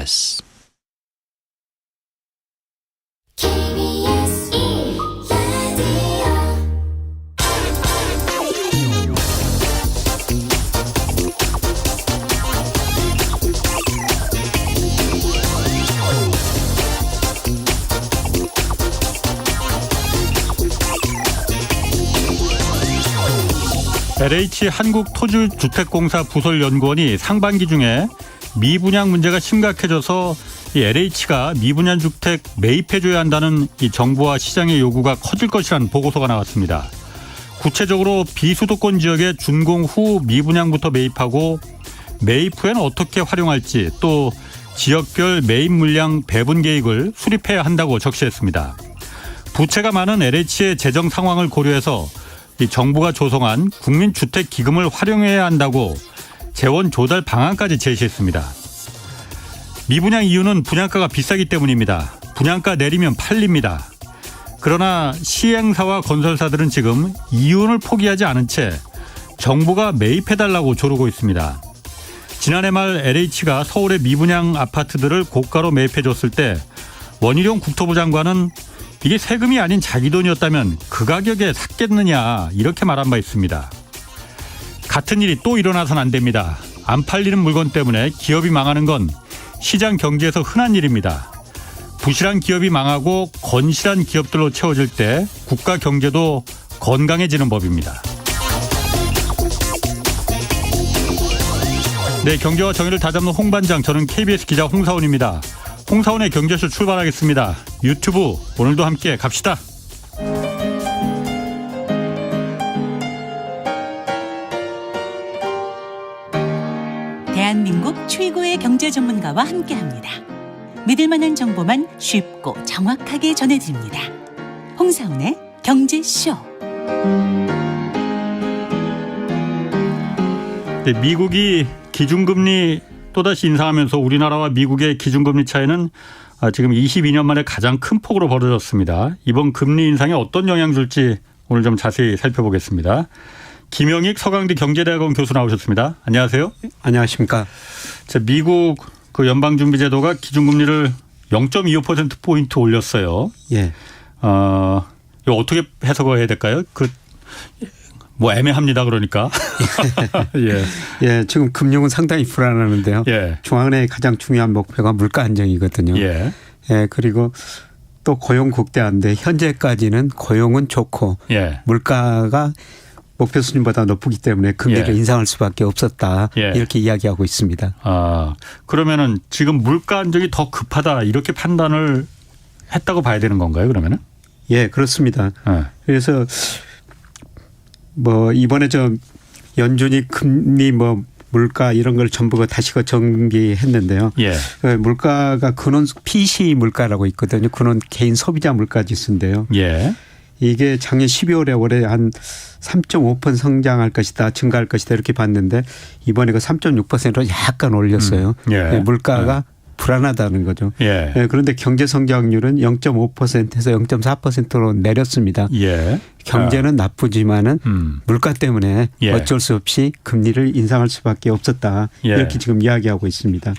KBS LH 한국토지주택공사 부설연구원이 상반기 중에 미분양 문제가 심각해져서 이 LH가 미분양 주택 매입해줘야 한다는 이 정부와 시장의 요구가 커질 것이라는 보고서가 나왔습니다. 구체적으로 비수도권 지역의 준공 후 미분양부터 매입하고 매입 후에는 어떻게 활용할지 또 지역별 매입 물량 배분 계획을 수립해야 한다고 적시했습니다. 부채가 많은 LH의 재정 상황을 고려해서 이 정부가 조성한 국민주택기금을 활용해야 한다고 재원 조달 방안까지 제시했습니다. 미분양 이유는 분양가가 비싸기 때문입니다. 분양가 내리면 팔립니다. 그러나 시행사와 건설사들은 지금 이윤을 포기하지 않은 채 정부가 매입해달라고 조르고 있습니다. 지난해 말 LH가 서울의 미분양 아파트들을 고가로 매입해줬을 때 원희룡 국토부 장관은 이게 세금이 아닌 자기 돈이었다면 그 가격에 샀겠느냐 이렇게 말한 바 있습니다. 같은 일이 또 일어나선 안 됩니다. 안 팔리는 물건 때문에 기업이 망하는 건 시장 경제에서 흔한 일입니다. 부실한 기업이 망하고 건실한 기업들로 채워질 때 국가 경제도 건강해지는 법입니다. 네, 경제와 정의를 다잡는 홍반장, 저는 KBS 기자 홍사원입니다. 홍사원의 경제쇼 출발하겠습니다. 유튜브 오늘도 함께 갑시다. 대한민국 최고의 경제 전문가와 함께합니다. 믿을 만한 정보만 쉽고 정확하게 전해드립니다. 홍사원의 경제쇼. 네, 미국이 기준금리 또다시 인상하면서 우리나라와 미국의 기준금리 차이는 지금 22년 만에 가장 큰 폭으로 벌어졌습니다. 이번 금리 인상에 어떤 영향 줄지 오늘 좀 자세히 살펴보겠습니다. 김영익 서강대 경제대학원 교수 나오셨습니다. 안녕하세요. 안녕하십니까. 미국 그 연방준비제도가 기준금리를 0.25%포인트 올렸어요. 예. 이거 어떻게 해석해야 될까요? 뭐 애매합니다. 그러니까. 예. 예, 지금 금융은 상당히 불안하는데요. 예. 중앙은행의 가장 중요한 목표가 물가 안정이거든요. 예. 예, 그리고 또 고용 국대화인데 현재까지는 고용은 좋고 예. 물가가 목표 수준보다 높기 때문에 금리를 예. 인상할 수밖에 없었다. 예. 이렇게 이야기하고 있습니다. 그러면은 지금 물가 안정이 더 급하다 이렇게 판단을 했다고 봐야 되는 건가요? 그러면은? 예, 그렇습니다. 예. 그래서 뭐 이번에 연준이 금리 물가 이런 걸 전부 다시 정비했는데요. 예. 물가가 근원 PCE 물가라고 있거든요. 근원 개인 소비자 물가 지수인데요. 예. 이게 작년 12월에 올해 한 3.5% 성장할 것이다, 증가할 것이다 이렇게 봤는데 이번에 그 3.6%로 약간 올렸어요. 예. 물가가 불안하다는 거죠. 예. 그런데 경제 성장률은 0.5%에서 0.4%로 내렸습니다. 예. 경제는 나쁘지만은 물가 때문에 예. 어쩔 수 없이 금리를 인상할 수밖에 없었다. 예. 이렇게 지금 이야기하고 있습니다.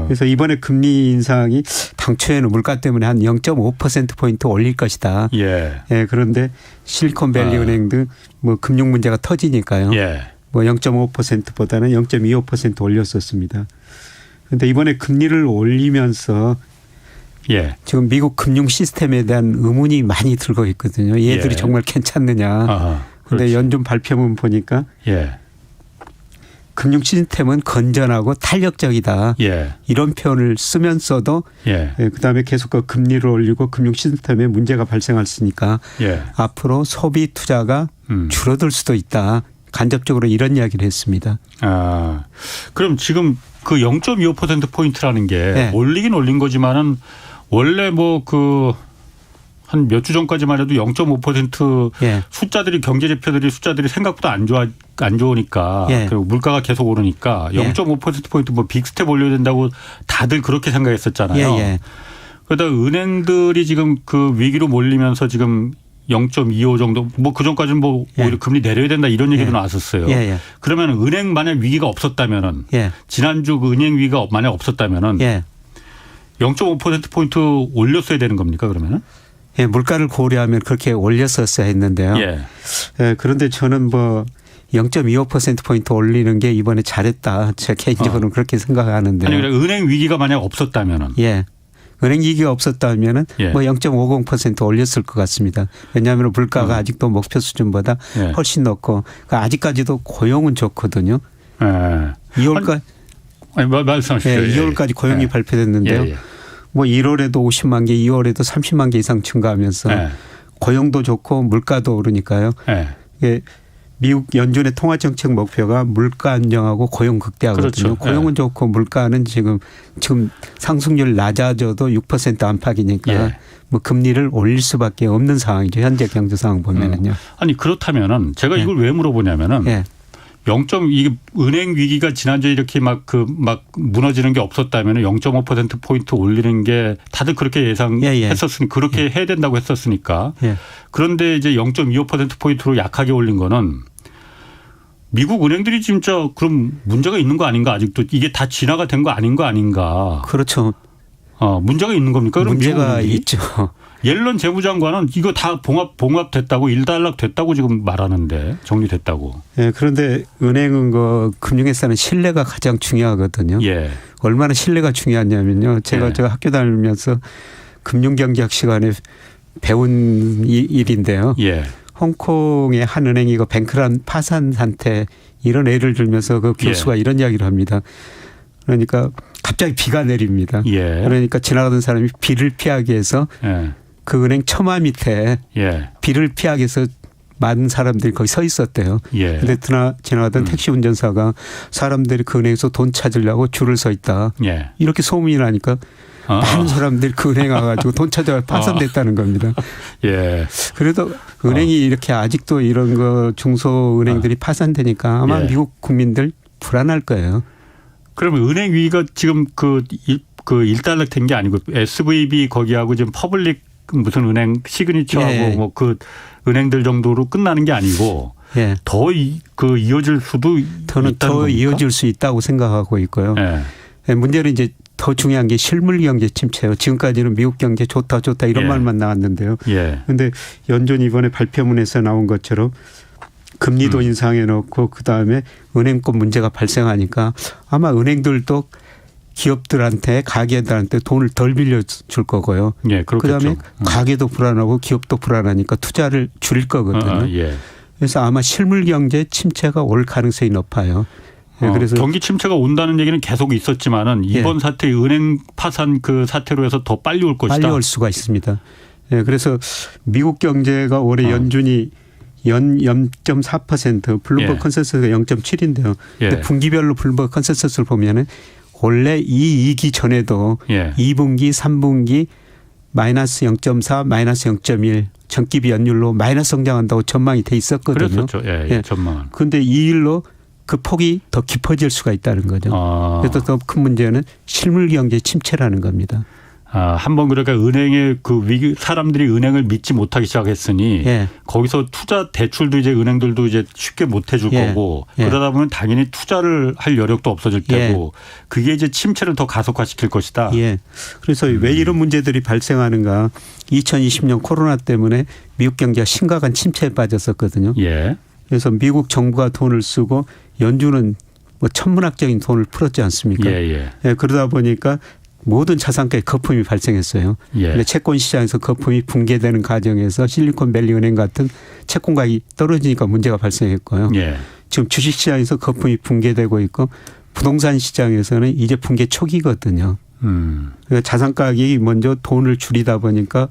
그래서 이번에 금리 인상이 당초에는 물가 때문에 한 0.5%포인트 올릴 것이다. 예. 예, 그런데 실리콘밸리 은행 등 뭐 금융 문제가 터지니까요. 예. 뭐 0.5%보다는 0.25% 올렸었습니다. 그런데 이번에 금리를 올리면서 예. 지금 미국 금융 시스템에 대한 의문이 많이 들고 있거든요. 얘들이 예. 정말 괜찮느냐. 그런데 연준 발표문 보니까 예. 금융 시스템은 건전하고 탄력적이다. 예. 이런 표현을 쓰면서도 예. 그다음에 계속 그 금리를 올리고 금융 시스템에 문제가 발생할 수 있으니까 예. 앞으로 소비 투자가 줄어들 수도 있다. 간접적으로 이런 이야기를 했습니다. 그럼 지금 그 0.25%포인트라는 게 네. 올리긴 올린 거지만은 원래 한 몇 주 전까지만 해도 0.5% 예. 경제지표들이 생각보다 안 좋으니까 예. 그리고 물가가 계속 오르니까 예. 0.5%포인트 빅스텝 올려야 된다고 다들 그렇게 생각했었잖아요. 예. 예. 그러다 은행들이 지금 그 위기로 몰리면서 지금 0.25 정도 그 전까지는 오히려 예. 금리 내려야 된다 이런 얘기도 예. 나왔었어요. 예. 예. 그러면 은행 만약 위기가 없었다면은 예. 지난주 그 은행 위기가 만약 없었다면은 예. 0.5%포인트 올렸어야 되는 겁니까 그러면은? 예, 물가를 고려하면 그렇게 올렸었어야 했는데요. 예. 예, 그런데 저는 뭐 0.25%포인트 올리는 게 이번에 잘했다. 제 개인적으로는 그렇게 생각하는데요. 아니 그래 은행 위기가 만약 없었다면은. 예. 은행 위기가 없었다면은 예. 뭐 0.50% 올렸을 것 같습니다. 왜냐하면 물가가 아직도 목표 수준보다 예. 훨씬 높고 그러니까 아직까지도 고용은 좋거든요. 예. 2월까지 아니, 말씀하십시오. 예, 2월까지 고용이 예. 발표됐는데요. 예, 예. 뭐 1월에도 50만 개, 2월에도 30만 개 이상 증가하면서 예. 고용도 좋고 물가도 오르니까요. 예. 이게 미국 연준의 통화정책 목표가 물가 안정하고 고용 극대화거든요. 그렇죠. 고용은 좋고 물가는 지금 상승률 낮아져도 6% 안팎이니까 예. 뭐 금리를 올릴 수밖에 없는 상황이죠. 현재 경제 상황 보면은요. 아니 그렇다면은 제가 이걸 왜 물어보냐면은 예. 이게 은행 위기가 지난주에 이렇게 막 무너지는 게 없었다면은 0.5%포인트 올리는 게 다들 그렇게 예상했었으니 그렇게 해야 된다고 했었으니까. 예. 그런데 이제 0.25%포인트로 약하게 올린 거는 미국 은행들이 진짜 그럼 문제가 있는 거 아닌가 아직도 이게 다 진화가 된 거 아닌 거 아닌가. 그렇죠. 문제가 있는 겁니까? 그럼 문제가 있죠. 옐런 재무장관은 이거 다 봉합됐다고 일단락됐다고 지금 말하는데 정리됐다고. 예, 그런데 은행은 금융회사는 신뢰가 가장 중요하거든요. 예. 얼마나 신뢰가 중요하냐면요. 제가 예. 학교 다니면서 금융경제학 시간에 배운 일인데요. 예. 홍콩의 한 은행이 뱅크런 파산 상태 이런 예를 들면서 그 교수가 예. 이런 이야기를 합니다. 그러니까 갑자기 비가 내립니다. 예. 그러니까 지나가던 사람이 비를 피하기 위해서 예. 그 은행 처마 밑에 예. 비를 피하기 위해서 많은 사람들이 거기 서 있었대요. 예. 근데 지나가던 택시 운전사가 사람들이 그 은행에서 돈 찾으려고 줄을 서 있다. 예. 이렇게 소문이 나니까 많은 사람들이 그 은행 와가지고 돈 찾아가 파산됐다는 겁니다. 예. 그래도 은행이 이렇게 아직도 이런 거 중소은행들이 파산되니까 아마 예. 미국 국민들 불안할 거예요. 그러면 은행 위기가 지금 그 일단락된 게 아니고 SVB 거기하고 지금 퍼블릭 무슨 은행 시그니처하고 예. 뭐 그 은행들 정도로 끝나는 게 아니고 예. 더 이어질 수도 저는 있다는 더 겁니까? 이어질 수 있다고 생각하고 있고요. 예. 예, 문제는 이제 더 중요한 게 실물 경제 침체예요. 지금까지는 미국 경제 좋다 이런 예. 말만 나왔는데요. 예. 그런데 연준 이번에 발표문에서 나온 것처럼 금리도 인상해 놓고 그다음에 은행권 문제가 발생하니까 아마 은행들도 기업들한테 가게들한테 돈을 덜 빌려줄 거고요. 예, 그렇겠죠. 그다음에 가게도 불안하고 기업도 불안하니까 투자를 줄일 거거든요. 예. 그래서 아마 실물 경제 침체가 올 가능성이 높아요. 그래서 경기 침체가 온다는 얘기는 계속 있었지만은 이번 사태 은행 파산 그 사태로 해서 더 빨리 올 것이다. 빨리 올 수가 있습니다. 그래서 미국 경제가 올해 연준이 0.4% 블룸버그 컨센서스가 0.7인데요. 근데 분기별로 블룸버그 컨센서스를 보면은 원래 이 2기 전에도 2분기, 3분기 마이너스 0.4, 마이너스 0.1 전기비 연율로 마이너스 성장한다고 전망이 돼 있었거든요. 그렇죠. 전망은. 그런데 이 일로 그 폭이 더 깊어질 수가 있다는 거죠. 그래서 더 큰 문제는 실물 경제 침체라는 겁니다. 한번 그러니까 은행의 그 위기 사람들이 은행을 믿지 못하기 시작했으니 거기서 투자 대출도 이제 은행들도 이제 쉽게 못 해줄 거고 그러다 보면 당연히 투자를 할 여력도 없어질 테고 그게 이제 침체를 더 가속화시킬 것이다. 그래서 왜 이런 문제들이 발생하는가? 2020년 코로나 때문에 미국 경제가 심각한 침체에 빠졌었거든요. 그래서 미국 정부가 돈을 쓰고 연준은 뭐 천문학적인 돈을 풀었지 않습니까? 그러다 보니까 모든 자산가에 거품이 발생했어요. 근데 채권 시장에서 거품이 붕괴되는 과정에서 실리콘밸리 은행 같은 채권 가격이 떨어지니까 문제가 발생했고요. 지금 주식 시장에서 거품이 붕괴되고 있고 부동산 시장에서는 이제 붕괴 초기거든요. 그러니까 자산 가격이 먼저 돈을 줄이다 보니까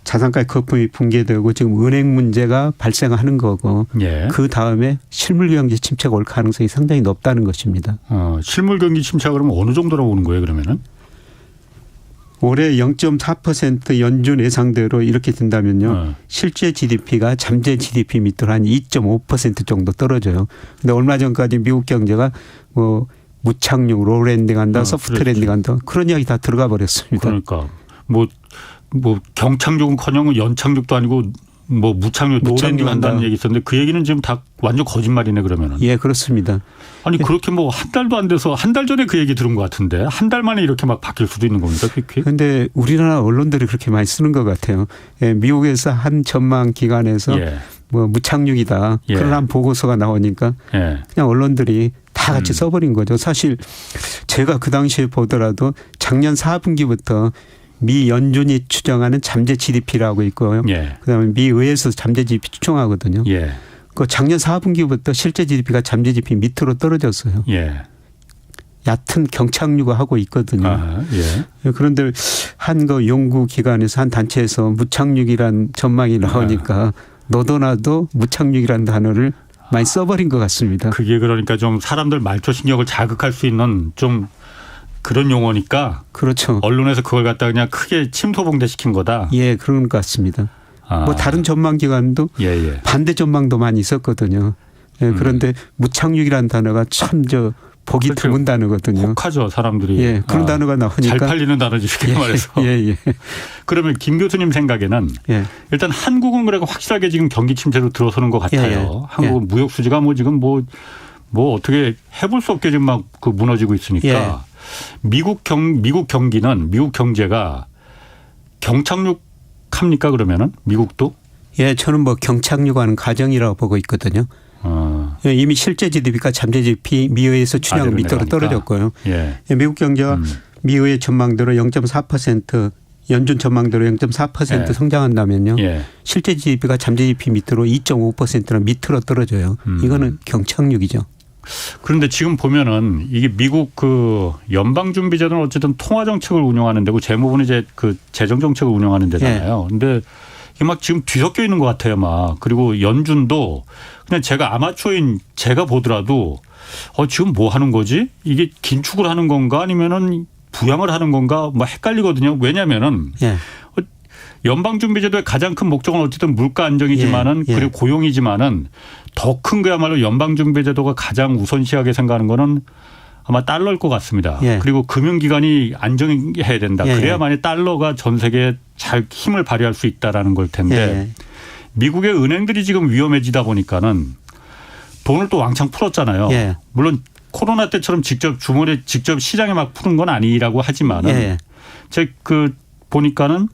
자산가의 거품이 붕괴되고 지금 은행 문제가 발생하는 거고 그 다음에 실물 경제 침체가 올 가능성이 상당히 높다는 것입니다. 실물 경기 침체가 그러면 어느 정도로 오는 거예요, 그러면은? 올해 0.4% 연준 예상대로 이렇게 된다면요. 실제 GDP가 잠재 GDP 밑으로 한 2.5% 정도 떨어져요. 근데 얼마 전까지 미국 경제가 뭐 무착륙, 로랜딩 한다, 소프트 랜딩 한다 그런 이야기 다 들어가 버렸습니다. 그러니까 뭐 경착륙은커녕 연착륙도 아니고 뭐 무착륙 노랜딩한다는 얘기 있었는데 그 얘기는 지금 다 완전 거짓말이네 그러면은. 예, 그렇습니다. 아니 그렇게 뭐 한 달도 안 돼서 한 달 전에 그 얘기 들은 것 같은데 한 달 만에 이렇게 막 바뀔 수도 있는 겁니까? 그런데 우리나라 언론들이 그렇게 많이 쓰는 것 같아요. 예, 미국에서 한 전망 기관에서 예. 뭐 무착륙이다. 예. 그런 보고서가 나오니까 예. 그냥 언론들이 다 같이 써버린 거죠. 사실 제가 그 당시에 보더라도 작년 4분기부터 미 연준이 추정하는 잠재 GDP라고 있고요. 예. 그다음에 미 의회에서 잠재 GDP 추정하거든요. 예. 그 작년 4분기부터 실제 GDP가 잠재 GDP 밑으로 떨어졌어요. 예. 얕은 경착륙을 하고 있거든요. 아, 예. 그런데 한 그 연구 기관에서 한 단체에서 무착륙이란 전망이 나오니까 너도 나도 무착륙이란 단어를 많이 써버린 것 같습니다. 그게 그러니까 좀 사람들 말초 신경을 자극할 수 있는 좀 그런 용어니까. 그렇죠. 언론에서 그걸 갖다 그냥 크게 침소봉대 시킨 거다. 예, 그런 것 같습니다. 뭐 다른 전망 기관도 예. 반대 전망도 많이 있었거든요. 예, 그런데 무착륙이라는 단어가 참 보기 그렇죠. 드문 단어거든요. 혹하죠 사람들이. 예, 그런 단어가 나오니까 잘 팔리는 단어지 쉽게 말해서. 예. 그러면 김 교수님 생각에는 예. 일단 한국은 그래도 확실하게 지금 경기 침체로 들어서는 것 같아요. 예. 한국은 무역 수지가 뭐 지금 뭐 어떻게 해볼 수 없게 지금 막 그 무너지고 있으니까. 예. 미국 경기는 미국 경제가 경착륙합니까 그러면은 미국도? 예, 저는 뭐 경착륙하는 과정이라고 보고 있거든요. 예, 이미 실제 GDP가 잠재 GDP 미의회에서 추정 밑으로 떨어졌고요. 예. 예, 미국 경제가 미의회 전망대로 0.4% 연준 전망대로 0.4% 예. 성장한다면요. 예. 실제 GDP가 잠재 GDP 밑으로 2.5%나 밑으로 떨어져요. 이거는 경착륙이죠. 그런데 지금 보면은 이게 미국 그 연방준비제도는 어쨌든 통화 정책을 운영하는 데고 재무부는 이제 그 재정 정책을 운영하는 데잖아요. 그런데 이게 막 지금 뒤섞여 있는 것 같아요, 막. 그리고 연준도 그냥 제가 아마추어인 제가 보더라도 지금 뭐 하는 거지? 이게 긴축을 하는 건가 아니면은 부양을 하는 건가 뭐 헷갈리거든요. 왜냐면은 예. 연방준비제도의 가장 큰 목적은 어쨌든 물가 안정이지만은 예. 그리고 고용이지만은 더 큰 거야말로 연방준비제도가 가장 우선시하게 생각하는 거는 아마 달러일 것 같습니다. 예. 그리고 금융기관이 안정해야 된다. 예. 그래야만이 달러가 전 세계에 잘 힘을 발휘할 수 있다라는 걸 텐데 예. 미국의 은행들이 지금 위험해지다 보니까는 돈을 또 왕창 풀었잖아요. 예. 물론 코로나 때처럼 직접 주머니에 직접 시장에 막 푸는 건 아니라고 하지만은 예. 제 그 보니까는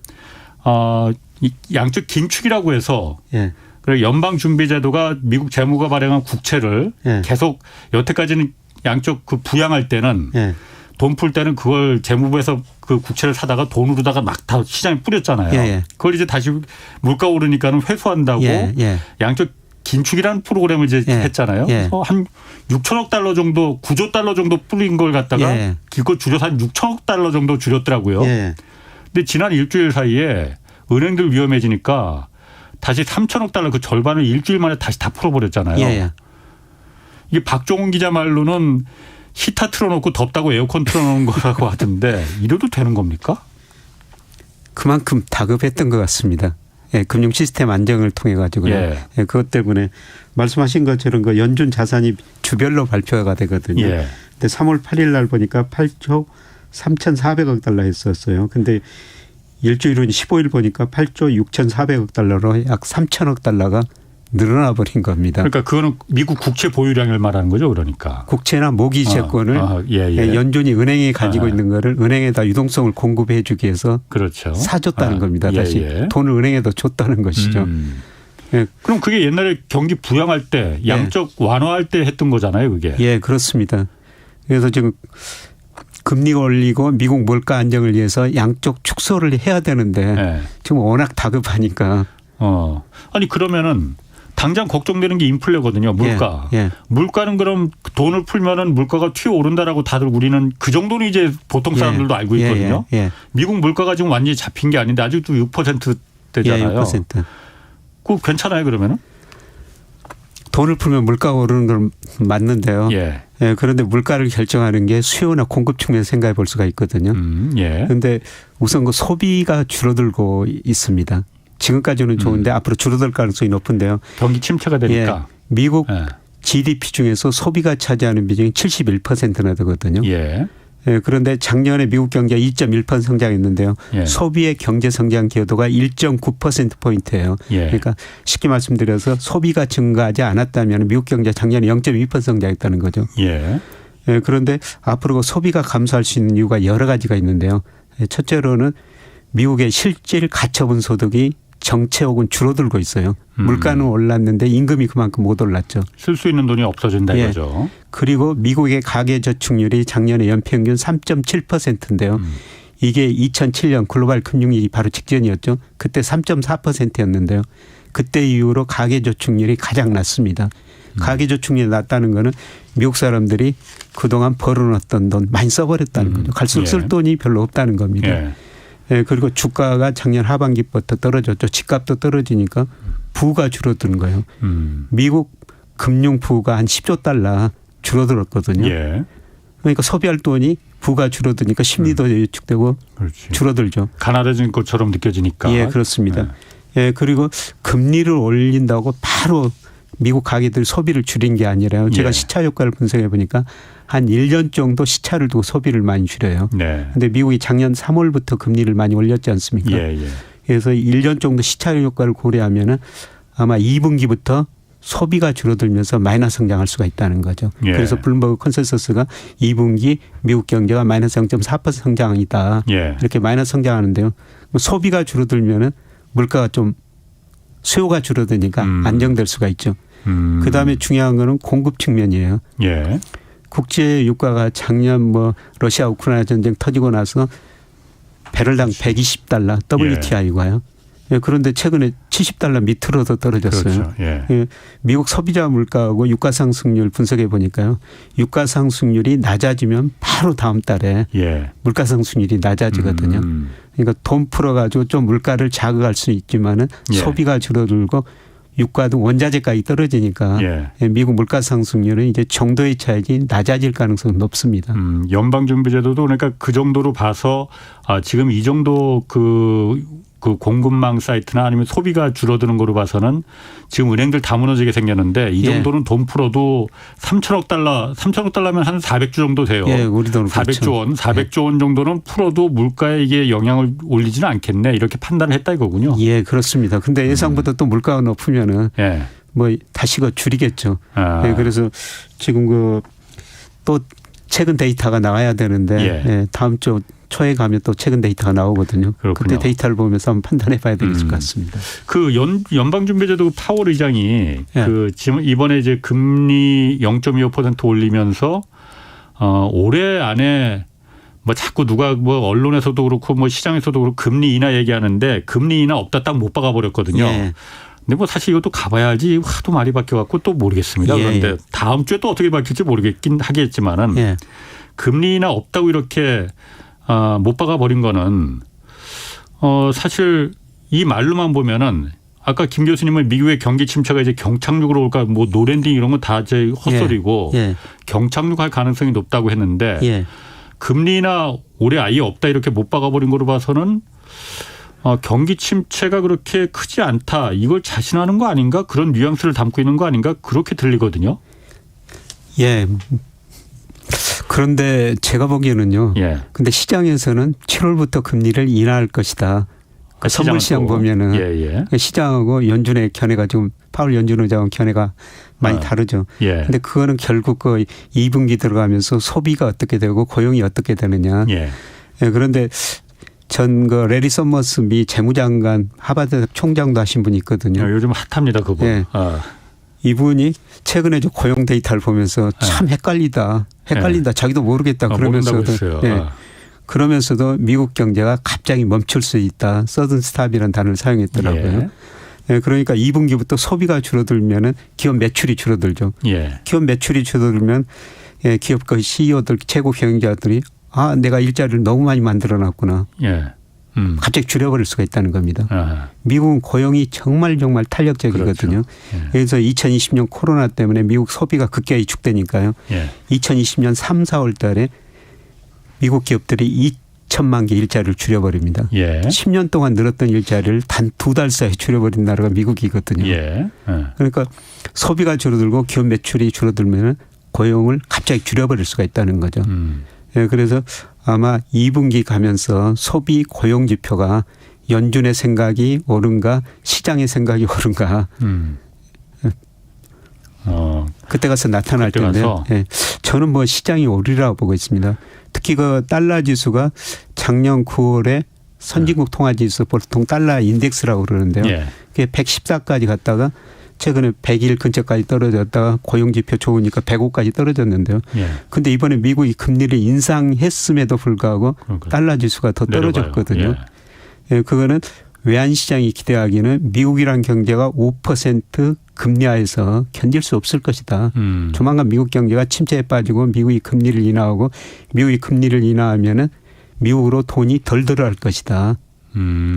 양적 긴축이라고 해서 예. 연방준비제도가 미국 재무가 발행한 국채를 예. 계속 여태까지는 양쪽 그 부양할 때는 예. 돈 풀 때는 그걸 재무부에서 그 국채를 사다가 돈으로다가 막 다 시장에 뿌렸잖아요. 예. 그걸 이제 다시 물가 오르니까는 회수한다고 예. 양쪽 긴축이라는 프로그램을 이제 예. 했잖아요. 예. 그래서 한 6천억 달러 정도 9조 달러 정도 뿌린 걸 갖다가 예. 그거 줄여서 한 6천억 달러 정도 줄였더라고요. 예. 근데 지난 일주일 사이에 은행들 위험해지니까 다시 3천억 달러 그 절반을 일주일 만에 다시 다 풀어버렸잖아요. 예. 이게 박종훈 기자 말로는 히터 틀어놓고 덥다고 에어컨 틀어놓은 거라고 하던데 이래도 되는 겁니까? 그만큼 다급했던 것 같습니다. 예, 금융 시스템 안정을 통해 가지고요. 예. 예, 그것 때문에 말씀하신 것처럼 그 연준 자산이 주별로 발표가 되거든요. 예. 근데 3월 8일 날 보니까 8조 3,400억 달러 했었어요. 근데 일주일 후 15일 보니까 8조 6,400억 달러로 약 3천억 달러가 늘어나 버린 겁니다. 그러니까 그거는 미국 국채 보유량을 말하는 거죠, 그러니까. 국채나 모기 채권을 예. 연준이 은행에 가지고 있는 거를 은행에다 유동성을 공급해 주기 위해서 그렇죠. 사줬다는 겁니다. 다시 예. 돈을 은행에다 줬다는 것이죠. 예. 그럼 그게 옛날에 경기 부양할 때 양적 완화할 때 했던 거잖아요, 그게. 예, 그렇습니다. 그래서 지금 금리가 올리고 미국 물가 안정을 위해서 양쪽 축소를 해야 되는데 예. 지금 워낙 다급하니까. 아니 그러면은 당장 걱정되는 게 인플레거든요. 물가. 예. 물가는 그럼 돈을 풀면은 물가가 튀어오른다라고 다들 우리는 그 정도는 이제 보통 사람들도 알고 있거든요. 미국 물가가 지금 완전히 잡힌 게 아닌데 아직도 6%대잖아요. 6%. 그거 괜찮아요, 그러면은? 돈을 풀면 물가가 오르는 건 맞는데요. 예. 예, 그런데 물가를 결정하는 게 수요나 공급 측면에서 생각해 볼 수가 있거든요. 예. 그런데 우선 그 소비가 줄어들고 있습니다. 지금까지는 좋은데 앞으로 줄어들 가능성이 높은데요. 경기 침체가 되니까. 예, 미국 GDP 중에서 소비가 차지하는 비중이 71%나 되거든요. 예. 예, 그런데 작년에 미국 경제가 2.1% 성장했는데요. 예. 소비의 경제 성장 기여도가 1.9%포인트예요. 예. 그러니까 쉽게 말씀드려서 소비가 증가하지 않았다면 미국 경제 작년에 0.2% 성장했다는 거죠. 예. 예, 그런데 앞으로 소비가 감소할 수 있는 이유가 여러 가지가 있는데요. 예, 첫째로는 미국의 실질 가처분 소득이 정체 혹은 줄어들고 있어요. 물가는 올랐는데 임금이 그만큼 못 올랐죠. 쓸 수 있는 돈이 없어진다 예. 이거죠. 그리고 미국의 가계저축률이 작년에 연평균 3.7%인데요. 이게 2007년 글로벌 금융위기 바로 직전이었죠. 그때 3.4%였는데요. 그때 이후로 가계저축률이 가장 낮습니다. 가계저축률이 낮다는 거는 미국 사람들이 그동안 벌어놨던 돈 많이 써버렸다는 거죠. 갈수록 쓸 돈이 별로 없다는 겁니다. 예. 예, 그리고 주가가 작년 하반기부터 떨어졌죠. 집값도 떨어지니까 부가 줄어드는 거예요. 미국 금융 부가 한 10조 달러 줄어들었거든요. 예. 그러니까 소비할 돈이 부가 줄어드니까 심리도 위축되고 그렇지. 줄어들죠. 가난해진 것처럼 느껴지니까. 예, 그렇습니다. 예, 그리고 금리를 올린다고 바로 미국 가게들 소비를 줄인 게 아니라요. 제가 예. 시차 효과를 분석해 보니까 한 1년 정도 시차를 두고 소비를 많이 줄여요. 네. 근데 미국이 작년 3월부터 금리를 많이 올렸지 않습니까? 예, 예. 그래서 1년 정도 시차 효과를 고려하면은 아마 2분기부터 소비가 줄어들면서 마이너스 성장할 수가 있다는 거죠. 예. 그래서 블룸버그 컨센서스가 2분기 미국 경제가 마이너스 0.4% 성장이다. 예. 이렇게 마이너스 성장하는데요. 소비가 줄어들면은 물가가 좀 수요가 줄어드니까 안정될 수가 있죠. 그다음에 중요한 거는 공급 측면이에요. 예. 국제 유가가 작년 뭐 러시아 우크라이나 전쟁 터지고 나서 배럴당 120달러 WTI가요. 예, 그런데 최근에 70달러 밑으로도 떨어졌어요. 그렇죠. 예. 예, 미국 소비자 물가하고 유가 상승률 분석해 보니까요. 유가 상승률이 낮아지면 바로 다음 달에 예. 물가 상승률이 낮아지거든요. 그러니까 돈 풀어가지고 좀 물가를 자극할 수 있지만은 예. 소비가 줄어들고 유가 등 원자재가이 떨어지니까 예. 미국 물가 상승률은 이제 정도의 차이지 낮아질 가능성은 높습니다. 연방준비제도도 그러니까 그 정도로 봐서 지금 이 정도 그 공급망 사이트나 아니면 소비가 줄어드는 거로 봐서는 지금 은행들 다 무너지게 생겼는데 이 정도는 돈 풀어도 3천억 달러면 한 400조 정도 돼요. 예, 우리 돈 400조 원, 400조 원 정도는 풀어도 물가에 이게 영향을 올리지는 않겠네 이렇게 판단을 했다 이거군요. 예, 그렇습니다. 근데 예상보다 또 물가가 높으면은 예. 뭐 다시 줄이겠죠. 아. 예, 그래서 지금 또 최근 데이터가 나와야 되는데 예. 다음 주 초에 가면 또 최근 데이터가 나오거든요. 그렇군요. 그때 데이터를 보면서 한번 판단해 봐야 되겠을 것 같습니다. 그 연방준비제도 파월 의장이 예. 지금 이번에 이제 금리 0.25% 올리면서 올해 안에 뭐 자꾸 누가 뭐 언론에서도 그렇고 뭐 시장에서도 그렇고 금리 인하 얘기하는데 금리 인하 없다 딱 못 박아버렸거든요. 예. 근데 뭐 사실 이것도 가봐야지 하도 많이 바뀌어갖고 또 모르겠습니다. 예. 그런데 다음 주에 또 어떻게 바뀔지 모르겠긴 하겠지만은 예. 금리 인하 없다고 이렇게 못 박아버린 거는 사실 이 말로만 보면은 아까 김 교수님은 미국의 경기 침체가 이제 경착륙으로 올까 뭐 노랜딩 이런 건 다 이제 헛소리고 예. 경착륙할 가능성이 높다고 했는데 예. 금리 인하 올해 아예 없다 이렇게 못 박아버린 거로 봐서는 경기 침체가 그렇게 크지 않다 이걸 자신하는 거 아닌가 그런 뉘앙스를 담고 있는 거 아닌가 그렇게 들리거든요. 예. 그런데 제가 보기에는요. 예. 근데 시장에서는 7월부터 금리를 인하할 것이다. 그러니까 선물 시장 보면은 예. 시장하고 연준의 견해가 지금 파월 연준 의장의 견해가 많이 다르죠. 예. 근데 그거는 결국 2분기 들어가면서 소비가 어떻게 되고 고용이 어떻게 되느냐. 예. 예, 그런데 전 레리 서머스 미 재무장관 하버드 총장도 하신 분이 있거든요. 요즘 핫합니다 그분. 예. 이분이 최근에 고용 데이터를 보면서 참 헷갈린다. 자기도 모르겠다. 그러면서도 그러면서도 미국 경제가 갑자기 멈출 수 있다. 서든 스탑이라는 단어를 사용했더라고요. 예, 그러니까 2분기부터 소비가 줄어들면은 기업 매출이 줄어들죠. 예. 기업 매출이 줄어들면 기업 CEO들 최고 경영자들이 내가 일자리를 너무 많이 만들어놨구나. 예. 갑자기 줄여버릴 수가 있다는 겁니다. 미국은 고용이 정말 탄력적이거든요. 그렇죠. 예. 그래서 2020년 코로나 때문에 미국 소비가 급격히 위축되니까요. 예. 2020년 3, 4월 달에 미국 기업들이 2천만 개 일자리를 줄여버립니다. 예. 10년 동안 늘었던 일자리를 단 2달 사이에 줄여버린 나라가 미국이거든요. 예. 그러니까 소비가 줄어들고 기업 매출이 줄어들면 고용을 갑자기 줄여버릴 수가 있다는 거죠. 예, 그래서 아마 2분기 가면서 소비 고용 지표가 연준의 생각이 옳은가 시장의 생각이 옳은가 그때 가서 나타날 텐데 예, 저는 뭐 시장이 오리라고 보고 있습니다. 특히 그 달러 지수가 작년 9월에 선진국 통화 지수 보통 달러 인덱스라고 그러는데요. 예. 그게 114까지 갔다가 최근에 100일 근처까지 떨어졌다가 고용지표 좋으니까 105까지 떨어졌는데요. 그런데 예. 이번에 미국이 금리를 인상했음에도 불구하고 그러니까. 달러 지수가 더 떨어졌거든요. 예. 예, 그거는 외환시장이 기대하기는 미국이란 경제가 5% 금리하에서 견딜 수 없을 것이다. 조만간 미국 경제가 침체에 빠지고 미국이 금리를 인하하고 미국이 금리를 인하하면은 미국으로 돈이 덜 들어갈 것이다.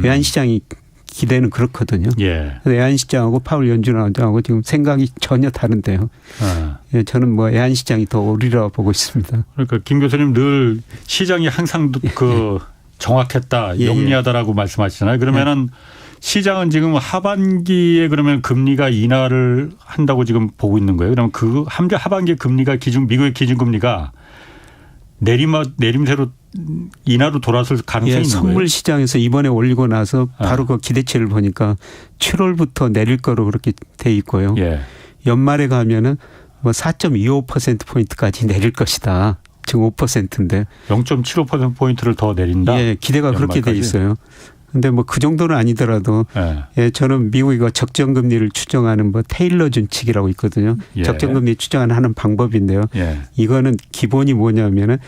외환시장이 기대는 그렇거든요. 예. 외환시장하고 파월 연준하고 지금 생각이 전혀 다른데요. 예, 저는 뭐 외환시장이 더 오리라고 보고 있습니다. 그러니까 김 교수님 늘 시장이 항상 그 정확했다, 예, 영리하다라고 말씀하시잖아요. 그러면은 시장은 지금 하반기에 그러면 금리가 인하를 한다고 지금 보고 있는 거예요. 그러면 그 하반기 금리가 미국의 기준금리가 내림세로 인하로 돌아설 가능성이 있는 거예요. 선물 시장에서 이번에 올리고 나서 바로 그 기대치를 보니까 7월부터 내릴 거로 그렇게 돼 있고요. 예. 연말에 가면은 뭐 4.25%포인트까지 내릴 것이다. 지금 5%인데. 0.75%포인트를 더 내린다? 예, 기대가 그렇게 돼 있어요. 근데 뭐 그 정도는 아니더라도 예, 저는 미국이 적정금리를 추정하는 뭐 테일러 준칙이라고 있거든요. 예. 적정금리 추정하는 방법인데요. 예. 이거는 기본이 뭐냐면은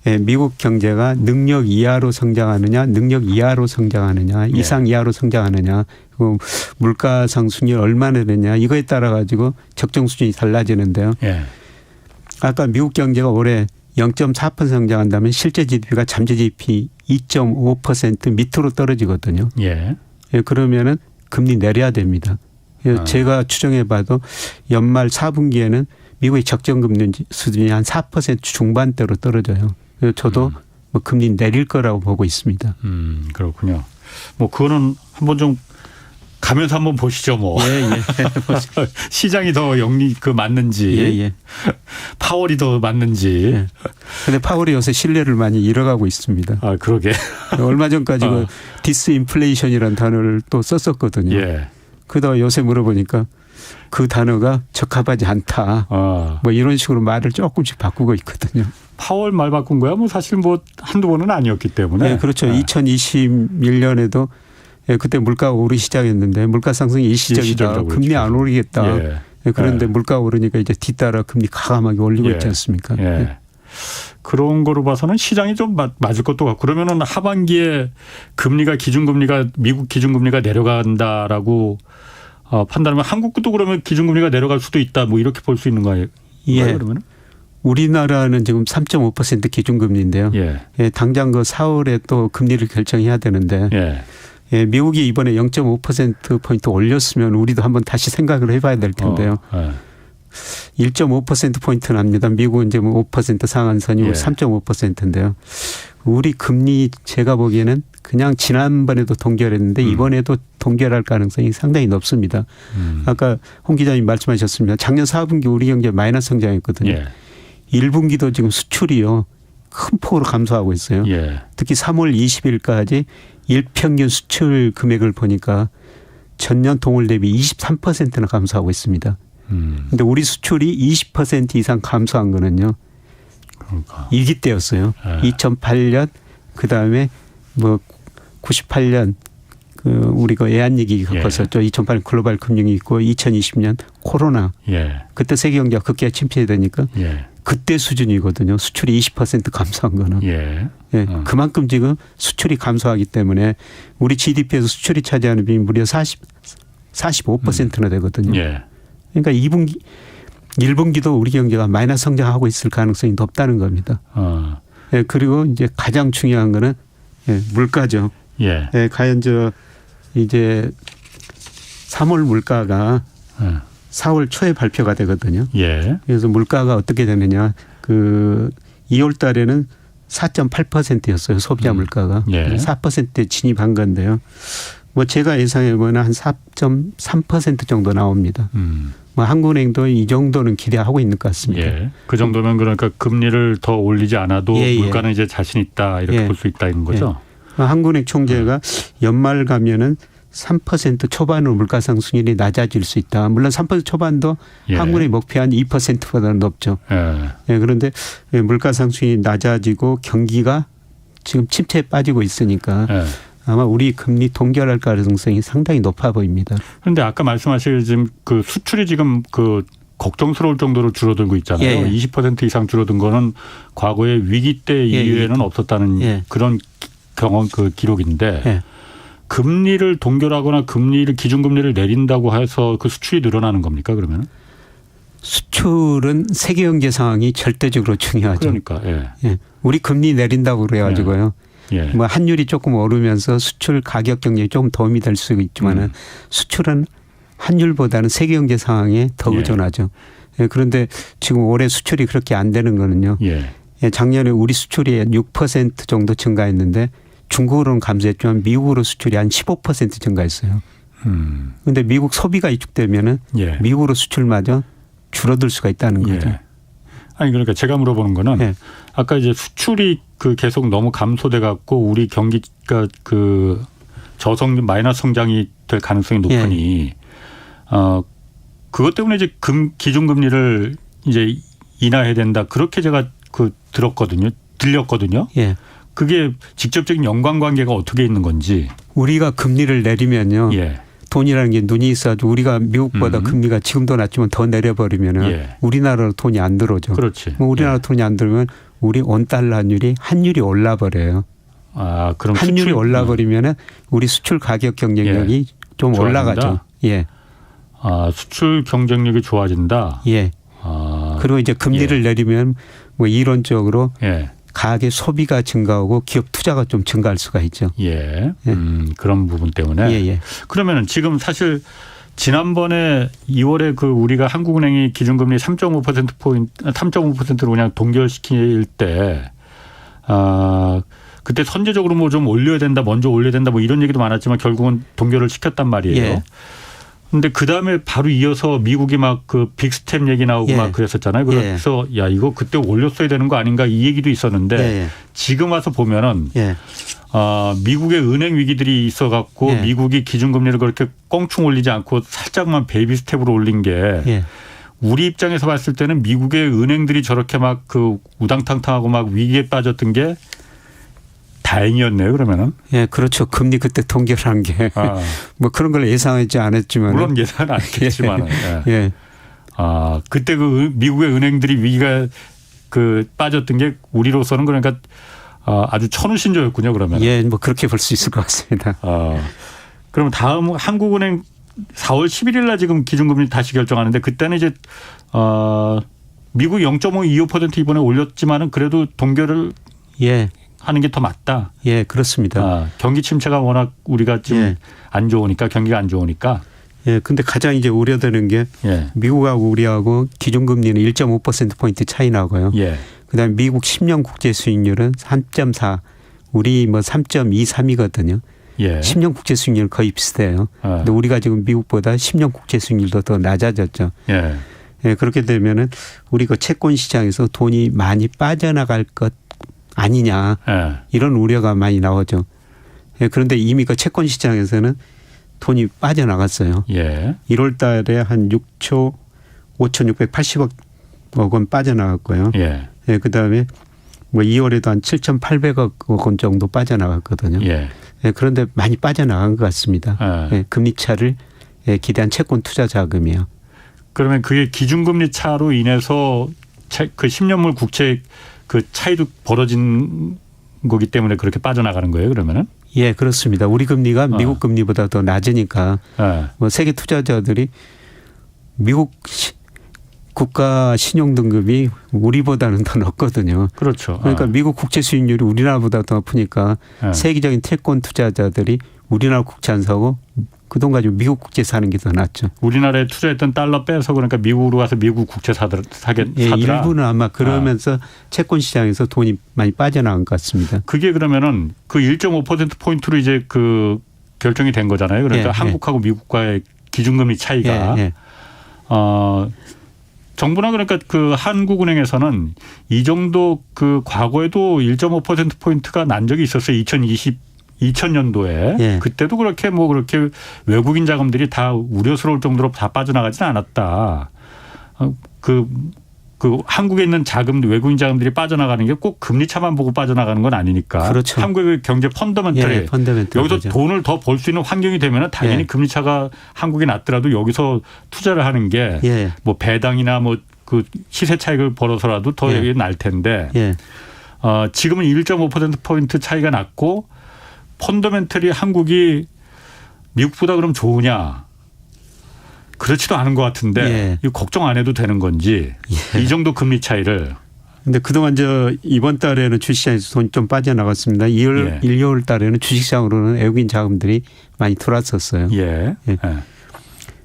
예, 미국 경제가 능력 이하로 성장하느냐, 능력 이하로 성장하느냐, 이상 이하로 성장하느냐, 그리고 물가 상승률 얼마나 되냐 이거에 따라 가지고 적정 수준이 달라지는데요. 예. 아까 미국 경제가 올해 0.4% 성장한다면 실제 GDP가 잠재 GDP 2.5% 밑으로 떨어지거든요. 예. 예, 그러면은 금리 내려야 됩니다. 제가 추정해봐도 연말 4분기에는 미국의 적정금리 수준이 한 4% 중반대로 떨어져요. 그래서 저도 뭐 금리 내릴 거라고 보고 있습니다. 그렇군요. 뭐 그거는 한번 좀 가면서 한번 보시죠, 뭐. 예. 시장이 더 맞는지. 예. 파월이 더 맞는지. 그런데 파월이 요새 신뢰를 많이 잃어가고 있습니다. 아, 그러게. 얼마 전까지 그 디스인플레이션이라는 단어를 또 썼었거든요. 예. 그러다가 요새 물어보니까 그 단어가 적합하지 않다. 뭐 이런 식으로 말을 조금씩 바꾸고 있거든요. 파월 말 바꾼 거야? 뭐 사실 뭐 한두 번은 아니었기 때문에. 네, 그렇죠. 2021년에도 예, 그때 물가가 오르기 시작했는데 물가 상승이 일시적이다. 금리 안 오르겠다. 예. 그런데 물가가 오르니까 이제 뒤따라 금리 가감하게 올리고 있지 않습니까? 예. 그런 거로 봐서는 시장이 좀 맞을 것도 같고 그러면은 하반기에 금리가 미국 기준금리가 내려간다라고 판단하면 한국도 그러면 기준금리가 내려갈 수도 있다. 뭐 이렇게 볼 수 있는 거예요. 예. 그러면은? 우리나라는 지금 3.5% 기준금리인데요. 예, 당장 그 4월에 또 금리를 결정해야 되는데 예, 미국이 이번에 0.5%포인트 올렸으면 우리도 한번 다시 생각을 해봐야 될 텐데요. 1.5%포인트 납니다. 미국은 이제 뭐 5% 상한선이고 3.5%인데요. 우리 금리 제가 보기에는 그냥 지난번에도 동결했는데 이번에도 동결할 가능성이 상당히 높습니다. 아까 홍 기자님 말씀하셨습니다. 작년 4분기 우리 경제 마이너스 성장했거든요. 1분기도 지금 수출이요. 큰 폭으로 감소하고 있어요. 특히 3월 20일까지 일평균 수출 금액을 보니까 전년 동월 대비 23%나 감소하고 있습니다. 그런데 우리 수출이 20% 이상 감소한 거는요. 그러니까. 위기 때였어요. 2008년 그다음에 뭐 98년 우리 그 애한위기 겪었었죠. 2008년 글로벌 금융이 있고 2020년 코로나. 그때 세계 경제가 급기야 침체되니까 그때 수준이거든요. 수출이 20% 감소한 거는. 그만큼 지금 수출이 감소하기 때문에 우리 GDP에서 수출이 차지하는 비율이 무려 45%나 되거든요. 그러니까 1분기도 우리 경제가 마이너스 성장하고 있을 가능성이 높다는 겁니다. 그리고 이제 가장 중요한 거는 물가죠. 과연 이제 3월 물가가 4월 초에 발표가 되거든요. 그래서 물가가 어떻게 되느냐. 2월 달에는 4.8%였어요. 소비자 물가가. 4%에 진입한 건데요. 뭐 제가 예상해 보면 한 4.3% 정도 나옵니다. 뭐 한국은행도 이 정도는 기대하고 있는 것 같습니다. 예. 그 정도면 그러니까 금리를 더 올리지 않아도 예, 예. 물가는 이제 자신 있다 이렇게 예. 볼 수 있다는 거죠. 예. 한국은행 총재가 연말 가면은 3% 초반으로 물가상승률이 낮아질 수 있다. 물론 3% 초반도 예. 한국은행이 목표한 2%보다는 높죠. 예. 예, 그런데 물가상승률이 낮아지고 경기가 지금 침체에 빠지고 있으니까 예. 아마 우리 금리 동결할 가능성이 상당히 높아 보입니다. 그런데 아까 말씀하신 지금 그 수출이 지금 그 걱정스러울 정도로 줄어들고 있잖아요. 예. 20% 이상 줄어든 거는 과거에 위기 때 이후에는 없었다는 예. 그런 경험 그 기록인데 예. 금리를 동결하거나 금리를 기준금리를 내린다고 해서 그 수출이 늘어나는 겁니까 그러면? 수출은 세계 경제 상황이 절대적으로 중요하죠. 그러니까 예. 예. 우리 금리 내린다고 그래가지고요. 예. 뭐 환율이 조금 오르면서 수출 가격 경쟁이 조금 도움이 될 수 있지만은 수출은 환율보다는 세계 경제 상황에 더 예. 의존하죠. 예. 그런데 지금 올해 수출이 그렇게 안 되는 거는요. 예. 예. 작년에 우리 수출이 6% 정도 증가했는데 중국으로는 감소했지만 미국으로 수출이 한 15% 증가했어요. 그런데 미국 소비가 위축되면은 예. 미국으로 수출마저 줄어들 수가 있다는 거죠. 예. 아니 그러니까 제가 물어보는 거는 예. 아까 이제 수출이 그 계속 너무 감소돼 갖고 우리 경기가 그 마이너스 성장이 될 가능성이 높으니 그것 때문에 이제 기준금리를 이제 인하해야 된다 그렇게 제가 들렸거든요. 예. 그게 직접적인 연관관계가 어떻게 있는 건지. 우리가 금리를 내리면요. 예. 돈이라는 게 눈이 있어가지고 우리가 미국보다 금리가 지금도 낮지만 더 내려버리면은 예. 우리나라로 돈이 안 들어오죠. 그렇지. 뭐 우리나라 예. 돈이 안 들어오면 우리 원달러 환율이 올라버려요. 아, 그럼 환율이 올라버리면은 우리 수출 가격 경쟁력이 좀 좋아진다? 올라가죠. 예. 아, 수출 경쟁력이 좋아진다. 예. 아, 그리고 이제 금리를 내리면 뭐 이론적으로 예. 가계 소비가 증가하고 기업 투자가 좀 증가할 수가 있죠. 예. 그런 부분 때문에. 예, 예. 그러면은 지금 사실 지난번에 2월에 그 우리가 한국은행이 기준금리 3.5%로 그냥 동결시킬 때, 그때 선제적으로 뭐 좀 올려야 된다, 먼저 올려야 된다 뭐 이런 얘기도 많았지만 결국은 동결을 시켰단 말이에요. 예. 근데 그 다음에 바로 이어서 미국이 막 그 빅스텝 얘기 나오고 예. 막 그랬었잖아요. 그래서 야, 이거 그때 올렸어야 되는 거 아닌가 이 얘기도 있었는데 예. 지금 와서 보면은 예. 미국의 은행 위기들이 있어 갖고 예. 미국이 기준금리를 그렇게 껑충 올리지 않고 살짝만 베이비 스텝으로 올린 게 예. 우리 입장에서 봤을 때는 미국의 은행들이 저렇게 막 그 우당탕탕하고 막 위기에 빠졌던 게 다행이었네요. 그러면은. 예, 그렇죠. 금리 그때 동결한 게 뭐 그런 걸 예상하지 않았지만 물론 예상은 안 했겠지만. 예. 예. 그때 그 미국의 은행들이 위기가 그 빠졌던 게 우리로서는 그러니까 아주 천우신조였군요. 그러면. 예, 뭐 그렇게 볼 수 있을 것 같습니다. 그럼 다음 한국은행 4월 11일 날 지금 기준금리 다시 결정하는데 그때는 이제 미국 0.25% 이번에 올렸지만은 그래도 동결을 예. 하는 게 더 맞다. 예, 그렇습니다. 경기 침체가 워낙 우리가 지금 예. 안 좋으니까 경기가 안 좋으니까. 예, 근데 가장 이제 우려되는 게 예. 미국하고 우리하고 기준금리는 1.5%포인트 차이 나고요. 예. 그다음에 미국 10년 국제 수익률은 3.4, 우리 뭐 3.23이거든요. 예. 10년 국제 수익률 거의 비슷해요. 근데 우리가 지금 미국보다 10년 국제 수익률도 더 낮아졌죠. 예. 예, 그렇게 되면은 우리 그 채권 시장에서 돈이 많이 빠져나갈 것 아니냐 예. 이런 우려가 많이 나오죠. 예, 그런데 이미 그 채권 시장에서는 돈이 빠져나갔어요. 예. 1월 달에 한 6조 5,680억 원 빠져나갔고요. 예. 예, 그다음에 뭐 2월에도 한 7,800억 원 정도 빠져나갔거든요. 예. 예, 그런데 많이 빠져나간 것 같습니다. 예, 금리 차를 기대한 채권 투자 자금이요. 그러면 그게 기준금리 차로 인해서 그 10년물 국채 그 차이도 벌어진 거기 때문에 그렇게 빠져나가는 거예요, 그러면은? 예, 그렇습니다. 우리 금리가 미국 금리보다 더 낮으니까 뭐 세계 투자자들이 미국 국가 신용 등급이 우리보다는 더 높거든요. 그렇죠. 그러니까 미국 국채 수익률이 우리나라보다 더 높으니까 세계적인 채권 투자자들이 우리나라 국채 안 사고 그 돈 가지고 미국 국채 사는 게 더 낫죠. 우리나라에 투자했던 달러 빼서 그러니까 미국으로 가서 미국 국채 사더라. 예, 일부는 아마 그러면서 채권 시장에서 돈이 많이 빠져나간 것 같습니다. 그게 그러면은 그 1.5%포인트로 이제 그 결정이 된 거잖아요. 그러니까 예, 한국하고 미국과의 기준금리 차이가 예, 예. 정부나 그러니까 그 한국은행에서는 이 정도 그 과거에도 1.5% 포인트가 난 적이 있었어요. 2000년도에 예. 그때도 그렇게 뭐 그렇게 외국인 자금들이 다 우려스러울 정도로 다 빠져나가지는 않았다. 그 한국에 있는 자금, 외국인 자금들이 빠져나가는 게 꼭 금리 차만 보고 빠져나가는 건 아니니까. 그렇죠. 한국의 경제 펀더멘털이 예, 펀더멘털 여기서 거죠. 돈을 더 벌 수 있는 환경이 되면 당연히 예. 금리 차가 한국이 낮더라도 여기서 투자를 하는 게 뭐 예. 배당이나 뭐 그 시세 차익을 벌어서라도 더 예. 여기 날 텐데 예. 지금은 1.5% 차이가 났고 펀더멘털이 한국이 미국보다 그럼 좋으냐? 그렇지도 않은 것 같은데 예. 이거 걱정 안 해도 되는 건지 예. 이 정도 금리 차이를. 근데 그동안 이번 달에는 주식시장에서 돈이 좀 빠져나갔습니다. 1, 예. 2월 달에는 주식시장으로는 외국인 자금들이 많이 들어왔었어요. 예. 예.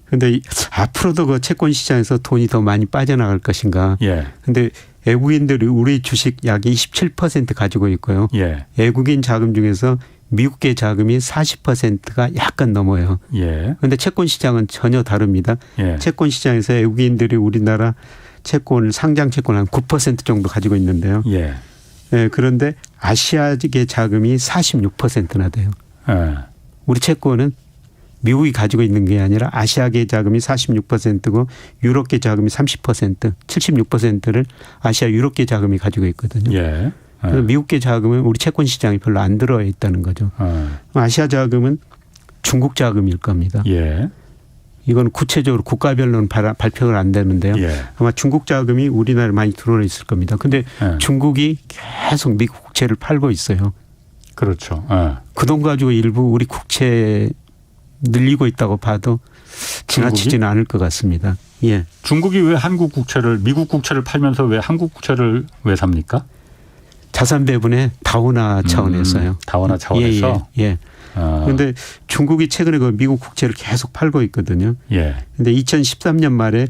그런데 앞으로도 그 채권 시장에서 돈이 더 많이 빠져나갈 것인가. 예. 그런데 외국인들이 우리 주식 약 27% 가지고 있고요. 예. 외국인 자금 중에서 미국계 자금이 40%가 약간 넘어요. 예. 그런데 채권 시장은 전혀 다릅니다. 예. 채권 시장에서 외국인들이 우리나라 채권을 상장 채권을 한 9% 정도 가지고 있는데요. 예. 예, 그런데 아시아계 자금이 46%나 돼요. 예. 우리 채권은 미국이 가지고 있는 게 아니라 아시아계 자금이 46%고 유럽계 자금이 30%, 76%를 아시아 유럽계 자금이 가지고 있거든요. 예. 그래서 미국계 자금은 우리 채권 시장이 별로 안 들어와 있다는 거죠. 아시아 자금은 중국 자금일 겁니다. 예. 이건 구체적으로 국가별로는 발표가 안 되는데요. 예. 아마 중국 자금이 우리나라에 많이 들어와 있을 겁니다. 그런데 예. 중국이 계속 미국 국채를 팔고 있어요. 그렇죠. 예. 그 돈 가지고 일부 우리 국채 늘리고 있다고 봐도 지나치지는 않을 것 같습니다. 예. 중국이 왜 한국 국채를 미국 국채를 팔면서 왜 한국 국채를 왜 삽니까? 자산 배분의 다원화 차원에서요. 다원화 차원에서. 예. 예. 그런데 중국이 최근에 그 미국 국채를 계속 팔고 있거든요. 예. 그런데 2013년 말에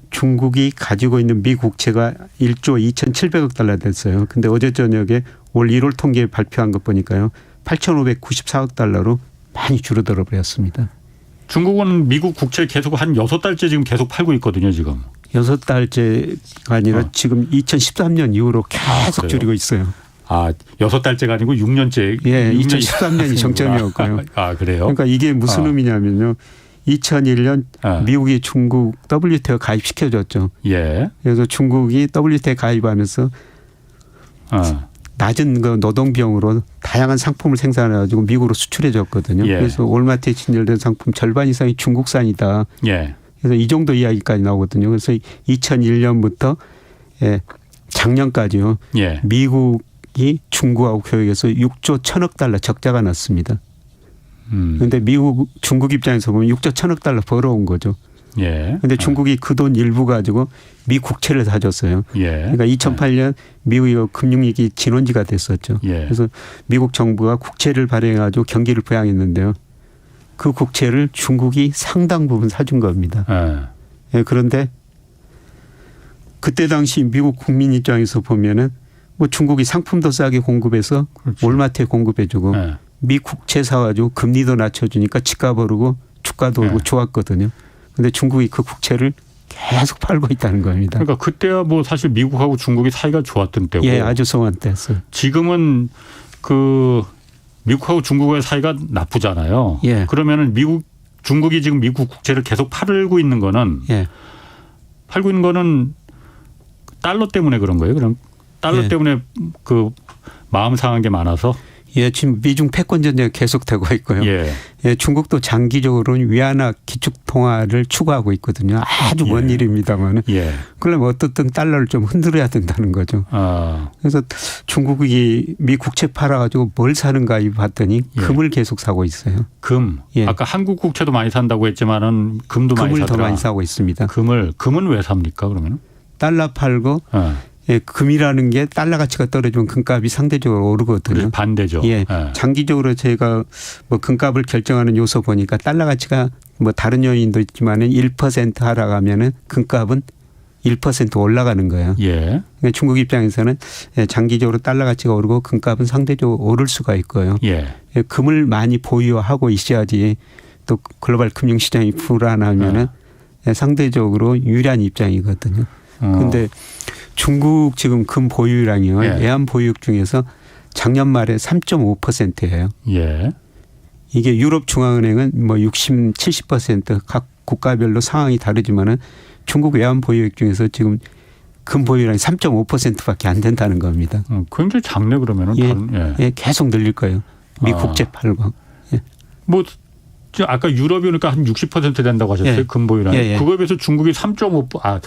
중국이 가지고 있는 미국 국채가 1조 2,700억 달러 됐어요. 근데 어제 저녁에 올 1월 통계 발표한 것 보니까요. 8,594억 달러로 많이 줄어들어 버렸습니다. 중국은 미국 국채 계속 한 6달째 지금 계속 팔고 있거든요, 지금. 6달째가 아니라 지금 2013년 이후로 계속 그래요? 줄이고 있어요. 6달째가 아니고 6년째. 예, 2013년이 정점이었고요. 그래요? 그러니까 이게 무슨 의미냐면요. 2001년 미국이 중국 WTO 가입시켜줬죠. 예. 그래서 중국이 WTO 가입하면서 낮은 그 노동비용으로 다양한 상품을 생산해가지고 미국으로 수출해줬거든요. 예. 그래서 월마트에 진열된 상품 절반 이상이 중국산이다. 예. 그래서 이 정도 이야기까지 나오거든요. 그래서 2001년부터 작년까지요. 예. 미국이 중국하고 교역해서 6조 1,000억 달러 적자가 났습니다. 그런데 중국 입장에서 보면 6조 1,000억 달러 벌어온 거죠. 예. 그런데 중국이 그 돈 일부 가지고 미 국채를 사줬어요. 예. 그러니까 2008년 미국이 금융위기 진원지가 됐었죠. 예. 그래서 미국 정부가 국채를 발행해가지고 경기를 부양했는데요. 그 국채를 중국이 상당 부분 사준 겁니다. 예, 그런데 그때 당시 미국 국민 입장에서 보면은 뭐 중국이 상품도 싸게 공급해서 그렇죠. 월마트에 공급해주고 미 국채 사가지고 금리도 낮춰주니까 집값 오르고 주가도 오르고 좋았거든요. 그런데 중국이 그 국채를 계속 팔고 있다는 겁니다. 그러니까 그때야 뭐 사실 미국하고 중국이 사이가 좋았던 때고. 예, 아주 성한 때였어요. 지금은 미국하고 중국의 사이가 나쁘잖아요. 예. 그러면은 중국이 지금 미국 국채를 계속 팔고 있는 거는 예. 팔고 있는 거는 달러 때문에 그런 거예요. 그럼 달러 예. 때문에 마음 상한 게 많아서. 예, 지금 미중 패권 전쟁이 계속되고 있고요. 예. 예, 중국도 장기적으로는 위안화 기축 통화를 추구하고 있거든요. 아주 먼 일입니다만은. 예. 그러면 어떻든 달러를 좀 흔들어야 된다는 거죠. 그래서 중국이 미 국채 팔아가지고 뭘 사는가 봤더니 금을 계속 사고 있어요. 금. 예. 아까 한국 국채도 많이 산다고 했지만은 금도 많이 사더라. 금을 더 많이 사고 있습니다. 금은 왜 삽니까 그러면? 달러 팔고 예, 금이라는 게 달러 가치가 떨어지면 금값이 상대적으로 오르거든요. 반대죠. 예. 장기적으로 제가 뭐 금값을 결정하는 요소 보니까 달러 가치가 뭐 다른 요인도 있지만은 1% 하락하면은 금값은 1% 올라가는 거예요. 예. 중국 입장에서는 장기적으로 달러 가치가 오르고 금값은 상대적으로 오를 수가 있고요. 예. 금을 많이 보유하고 있어야지 또 글로벌 금융시장이 불안하면은 상대적으로 유리한 입장이거든요. 그런데 중국 지금 금 보유량이요. 외환 보유액 중에서 작년 말에 3.5%예요. 예. 이게 유럽 중앙은행은 뭐 60, 70%각 국가별로 상황이 다르지만은 중국 외환 보유액 중에서 지금 금 보유량이 3.5%밖에 안 된다는 겁니다. 굉장히 작네 그러면은. 예, 계속 늘릴 거예요. 미 국채 팔고. 예. 뭐 아까 유럽이 그러니까 한 60% 된다고 하셨어요. 금 보유량이. 그거에 비해서 중국이 3.5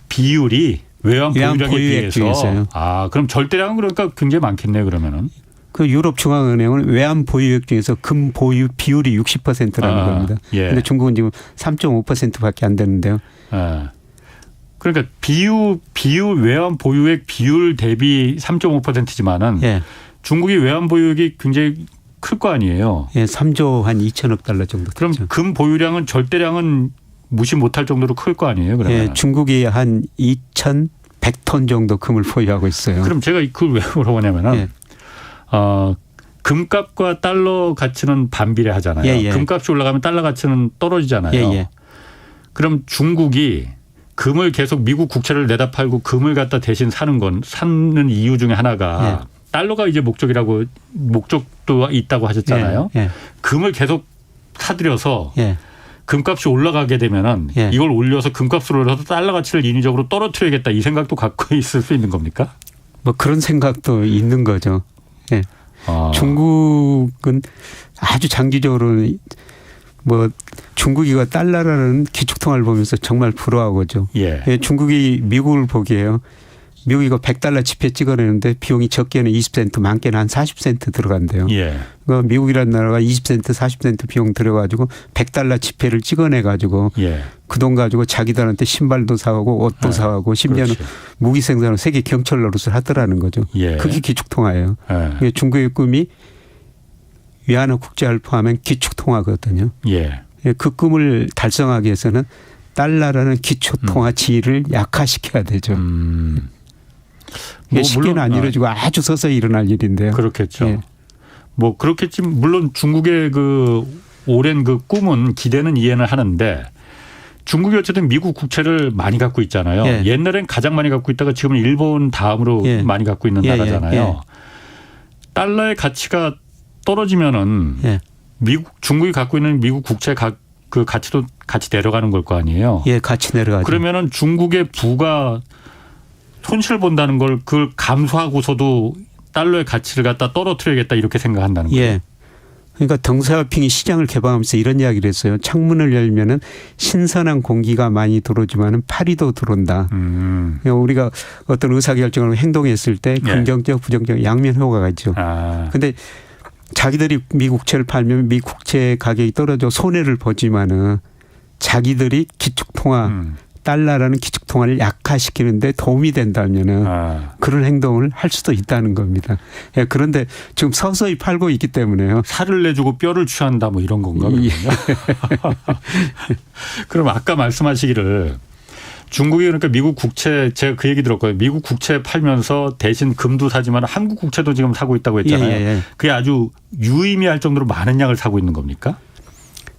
비율이 외환 보유량에 비해서. 그럼 절대량은 그러니까 굉장히 많겠네요 그러면은. 그 유럽 중앙은행은 외환 보유액 중에서 금 보유 비율이 60%라는 겁니다. 그런데 중국은 지금 3.5%밖에 안 되는데요. 그러니까 비율 외환 보유액 비율 대비 3.5%지만은 중국이 외환 보유액이 굉장히 클 거 아니에요. 3조 한 2천억 달러 정도. 그럼 됐죠. 금 보유량은 절대량은 무시 못할 정도로 클 거 아니에요. 그러면. 중국이 한 2,100톤 정도 금을 보유하고 있어요. 그럼 제가 그걸 왜 물어보냐면은 금값과 달러 가치는 반비례하잖아요. 금값이 올라가면 달러 가치는 떨어지잖아요. 그럼 중국이 금을 계속 미국 국채를 내다 팔고 금을 갖다 대신 사는 이유 중에 하나가 달러가 이제 목적도 있다고 하셨잖아요. 금을 계속 사들여서 금값이 올라가게 되면은 이걸 올려서 금값을 올려서 달러 가치를 인위적으로 떨어뜨려야겠다 이 생각도 갖고 있을 수 있는 겁니까? 뭐 그런 생각도 있는 거죠. 중국은 아주 장기적으로 뭐 중국이가 달러라는 기축통화를 보면서 정말 부러워하고죠. 중국이 미국을 보기에요. 미국이 이거 100달러 지폐 찍어내는데 비용이 적게는 20센트, 많게는 한 40센트 들어간대요. 그러니까 미국이라는 나라가 20센트, 40센트 비용 들여가지고 100달러 지폐를 찍어내가지고 그 돈 가지고 자기들한테 신발도 사가고 옷도 사가고 심지어는 무기 생산으로 세계 경철 노릇을 하더라는 거죠. 그게 기축통화예요. 중국의 꿈이 위안화 국제화를 포함한 기축통화거든요. 그 꿈을 달성하기 위해서는 달러라는 기초통화 지위를 약화시켜야 되죠. 쉽게는 안 이루어지고 아주 서서히 일어날 일인데요. 그렇겠죠. 뭐 그렇겠지만 물론 중국의 그 오랜 그 꿈은 기대는 이해는 하는데 중국이 어쨌든 미국 국채를 많이 갖고 있잖아요. 옛날엔 가장 많이 갖고 있다가 지금은 일본 다음으로 많이 갖고 있는 나라잖아요. 달러의 가치가 떨어지면은 중국이 갖고 있는 미국 국채 그 가치도 같이 내려가는 걸 거 아니에요. 같이 내려가죠. 그러면은 중국의 부가 손실 본다는 걸 그걸 감수하고서도 달러의 가치를 갖다 떨어뜨려야겠다 이렇게 생각한다는 거예요. 그러니까 덩샤오핑이 시장을 개방하면서 이런 이야기를 했어요. 창문을 열면은 신선한 공기가 많이 들어오지만은 파리도 들어온다. 우리가 어떤 의사결정을 행동했을 때 긍정적, 부정적 양면 효과가 있죠. 그런데 자기들이 미 국채를 팔면 미 국채 가격이 떨어져 손해를 보지만은 자기들이 기축통화 달러라는 기축통화를 약화시키는데 도움이 된다면은 그런 행동을 할 수도 있다는 겁니다. 그런데 지금 서서히 팔고 있기 때문에요. 살을 내주고 뼈를 취한다 뭐 이런 건가? 그럼 아까 말씀하시기를 중국이 그러니까 미국 국채 제가 그 얘기 들었거든요. 미국 국채 팔면서 대신 금도 사지만 한국 국채도 지금 사고 있다고 했잖아요. 그게 아주 유의미할 정도로 많은 양을 사고 있는 겁니까?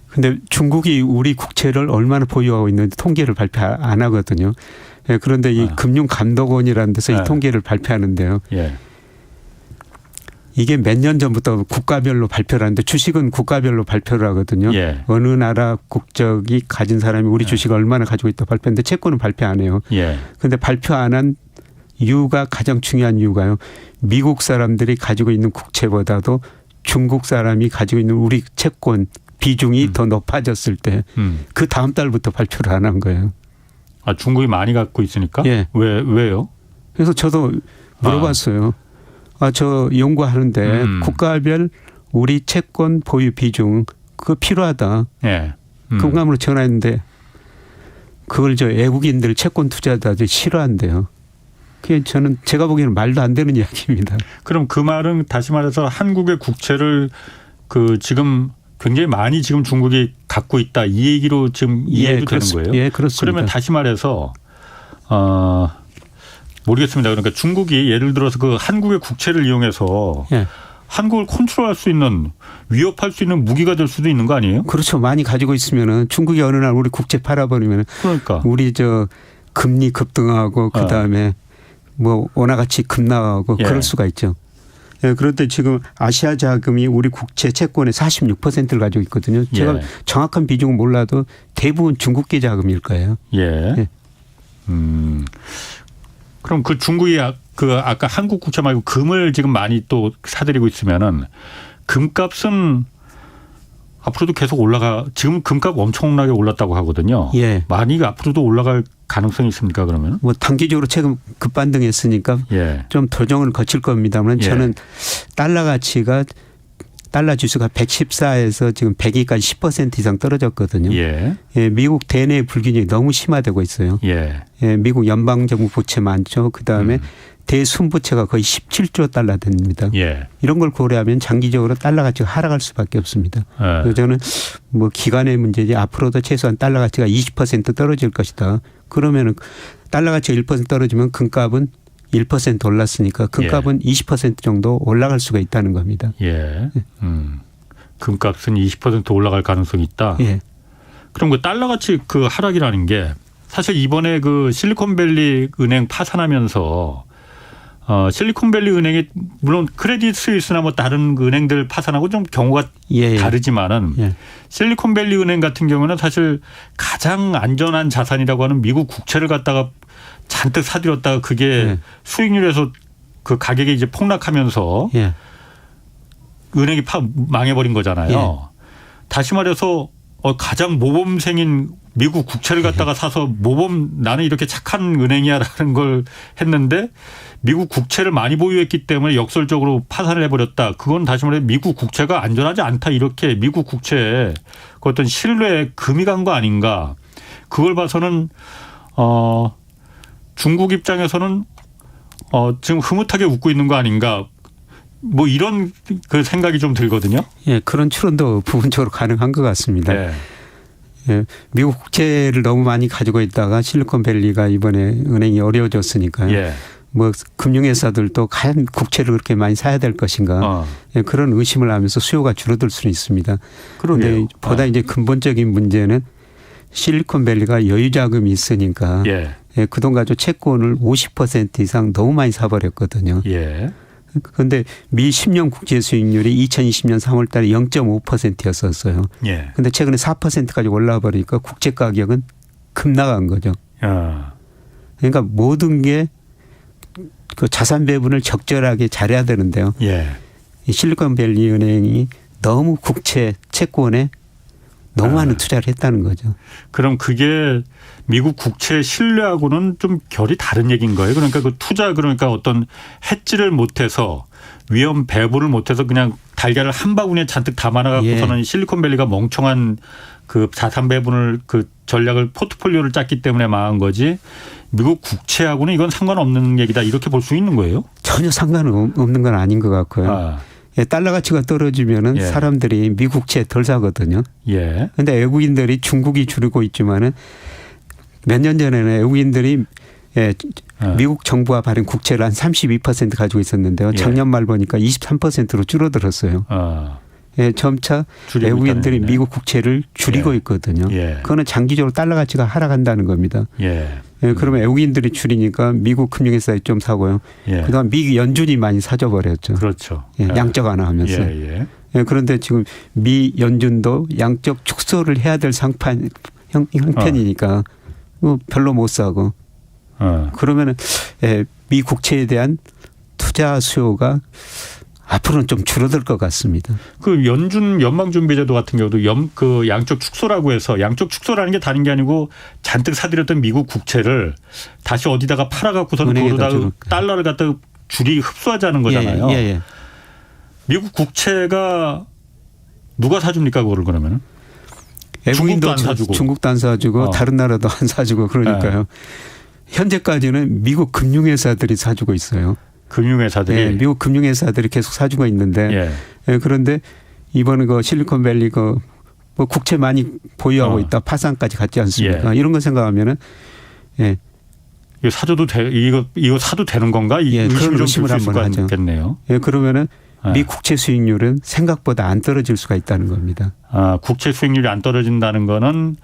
근데 중국이 우리 국채를 얼마나 보유하고 있는지 통계를 발표 안 하거든요. 그런데 이 금융감독원이라는 데서 이 통계를 발표하는데요. 이게 몇 년 전부터 국가별로 발표를 하는데 주식은 국가별로 발표를 하거든요. 어느 나라 국적이 가진 사람이 우리 주식을 얼마나 가지고 있다 발표하는데 채권은 발표 안 해요. 그런데 발표 안 한 이유가 가장 중요한 이유가요. 미국 사람들이 가지고 있는 국채보다도 중국 사람이 가지고 있는 우리 채권 비중이 더 높아졌을 때 그 다음 달부터 발표를 안 한 거예요. 중국이 많이 갖고 있으니까? 왜요? 그래서 저도 물어봤어요. 저 연구하는데 국가별 우리 채권 보유 비중 그거 필요하다. 금감으로 전화했는데 그걸 저 외국인들 채권 투자자들이 싫어한대요. 그게 저는 제가 보기에는 말도 안 되는 이야기입니다. 그럼 그 말은 다시 말해서 한국의 국채를 그 지금 굉장히 많이 지금 중국이 갖고 있다 이 얘기로 지금 이해해도 되는 거예요? 그렇습니다. 그러면 다시 말해서 모르겠습니다. 그러니까 중국이 예를 들어서 그 한국의 국채를 이용해서 한국을 컨트롤할 수 있는 위협할 수 있는 무기가 될 수도 있는 거 아니에요? 그렇죠. 많이 가지고 있으면은 중국이 어느 날 우리 국채 팔아버리면 그러니까 우리 저 금리 급등하고 그다음에 뭐 원화 가치 급락하고 그럴 수가 있죠. 예, 그런데 지금 아시아 자금이 우리 국채 채권의 46%를 가지고 있거든요. 제가 정확한 비중은 몰라도 대부분 중국계 자금일 거예요. 예. 그럼 그 중국이 그 아까 한국 국채 말고 금을 지금 많이 또 사들이고 있으면은 금값은 앞으로도 계속 지금 금값 엄청나게 올랐다고 하거든요. 예. 많이 앞으로도 올라갈 가능성이 있습니까 그러면? 뭐 단기적으로 최근 급반등했으니까 좀 조정을 거칠 겁니다만 저는 달러 가치가 달러 지수가 114에서 지금 102까지 10% 이상 떨어졌거든요. 예, 미국 대내 불균형이 너무 심화되고 있어요. 예, 미국 연방정부 부채 많죠. 그다음에 대순부채가 거의 17조 달러 됩니다. 이런 걸 고려하면 장기적으로 달러 가치가 하락할 수밖에 없습니다. 그래서 저는 뭐 기간의 문제지 앞으로도 최소한 달러 가치가 20% 떨어질 것이다. 그러면은 달러 가치가 1% 떨어지면 금값은 1% 올랐으니까 금값은 20% 정도 올라갈 수가 있다는 겁니다. 금값은 20% 올라갈 가능성이 있다. 그럼 그 달러 가치 그 하락이라는 게 사실 이번에 그 실리콘밸리 은행 파산하면서 실리콘밸리 은행이 물론 크레딧 스위스나 뭐 다른 은행들 파산하고 좀 경우가 다르지만은 실리콘밸리 은행 같은 경우는 사실 가장 안전한 자산이라고 하는 미국 국채를 갖다가 잔뜩 사들였다가 그게 수익률에서 그 가격이 이제 폭락하면서 은행이 망해버린 거잖아요. 다시 말해서 가장 모범생인 미국 국채를 갖다가 사서 나는 이렇게 착한 은행이야라는 걸 했는데 미국 국채를 많이 보유했기 때문에 역설적으로 파산을 해버렸다. 그건 다시 말해 미국 국채가 안전하지 않다. 이렇게 미국 국채에 그 어떤 신뢰에 금이 간 거 아닌가. 그걸 봐서는 중국 입장에서는 지금 흐뭇하게 웃고 있는 거 아닌가. 뭐 이런 그 생각이 좀 들거든요. 예, 그런 추론도 부분적으로 가능한 것 같습니다. 미국 국채를 너무 많이 가지고 있다가 실리콘밸리가 이번에 은행이 어려워졌으니까요. 뭐 금융회사들도 과연 국채를 그렇게 많이 사야 될 것인가 그런 의심을 하면서 수요가 줄어들 수는 있습니다. 그런데 보다 이제 근본적인 문제는 실리콘밸리가 여유자금이 있으니까 그 돈 가지고 채권을 50% 이상 너무 많이 사버렸거든요. 그런데 미 10년 국제 수익률이 2020년 3월 달에 0.5%였었어요. 그런데 최근에 4%까지 올라와 버리니까 국채 가격은 급락한 거죠. 그러니까 모든 게 그 자산 배분을 적절하게 잘해야 되는데요. 이 실리콘밸리 은행이 너무 국채 채권에 너무 많은 투자를 했다는 거죠. 그럼 그게 미국 국채 신뢰하고는 좀 결이 다른 얘기인 거예요. 그러니까 그 투자 그러니까 어떤 해지를 못해서 위험 배분을 못해서 그냥 달걀을 한 바구니에 잔뜩 담아놔갖고서는 실리콘밸리가 멍청한 그 자산 배분을 그 전략을 포트폴리오를 짰기 때문에 망한 거지. 미국 국채하고는 이건 상관없는 얘기다 이렇게 볼 수 있는 거예요? 전혀 상관없는 건 아닌 것 같고요. 달러 가치가 떨어지면은 사람들이 미국 국채 덜 사거든요. 그런데 외국인들이 중국이 줄이고 있지만은 몇 년 전에는 외국인들이 미국 정부가 발행 국채를 한 32% 가지고 있었는데요. 작년 말 보니까 23%로 줄어들었어요. 점차 외국인들이 미국 국채를 줄이고 있거든요. 그거는 장기적으로 달러 가치가 하락한다는 겁니다. 그러면 외국인들이 줄이니까 미국 금융회사에 좀 사고요. 그다음 미 연준이 많이 사줘 버렸죠. 그렇죠. 양적 완화하면서. 그런데 지금 미 연준도 양적 축소를 해야 될 형편이니까 별로 못 사고. 그러면은 미 국채에 대한 투자 수요가 앞으로는 좀 줄어들 것 같습니다. 그 연방준비제도 같은 경우도 그 양적 축소라고 해서 양적 축소라는 게 다른 게 아니고 잔뜩 사들였던 미국 국채를 다시 어디다가 팔아갖고서는 그거다가 달러를 갖다 흡수하자는 거잖아요. 미국 국채가 누가 사줍니까 그거를 그러면? 중국도 안 사주고. 중국도 안 사주고 다른 나라도 안 사주고 그러니까요. 현재까지는 미국 금융회사들이 사주고 있어요. 금융회사들이 미국 금융회사들이 계속 사주고 있는데 그런데 이번에 그 실리콘밸리 뭐 국채 많이 보유하고 있다 파산까지 갔지 않습니까? 이런 거 생각하면은 이거 사도 되는 건가? 그런 의심을 한번 하죠. 겠네요. 그러면은 미 국채 수익률은 생각보다 안 떨어질 수가 있다는 겁니다. 국채 수익률이 안 떨어진다는 거는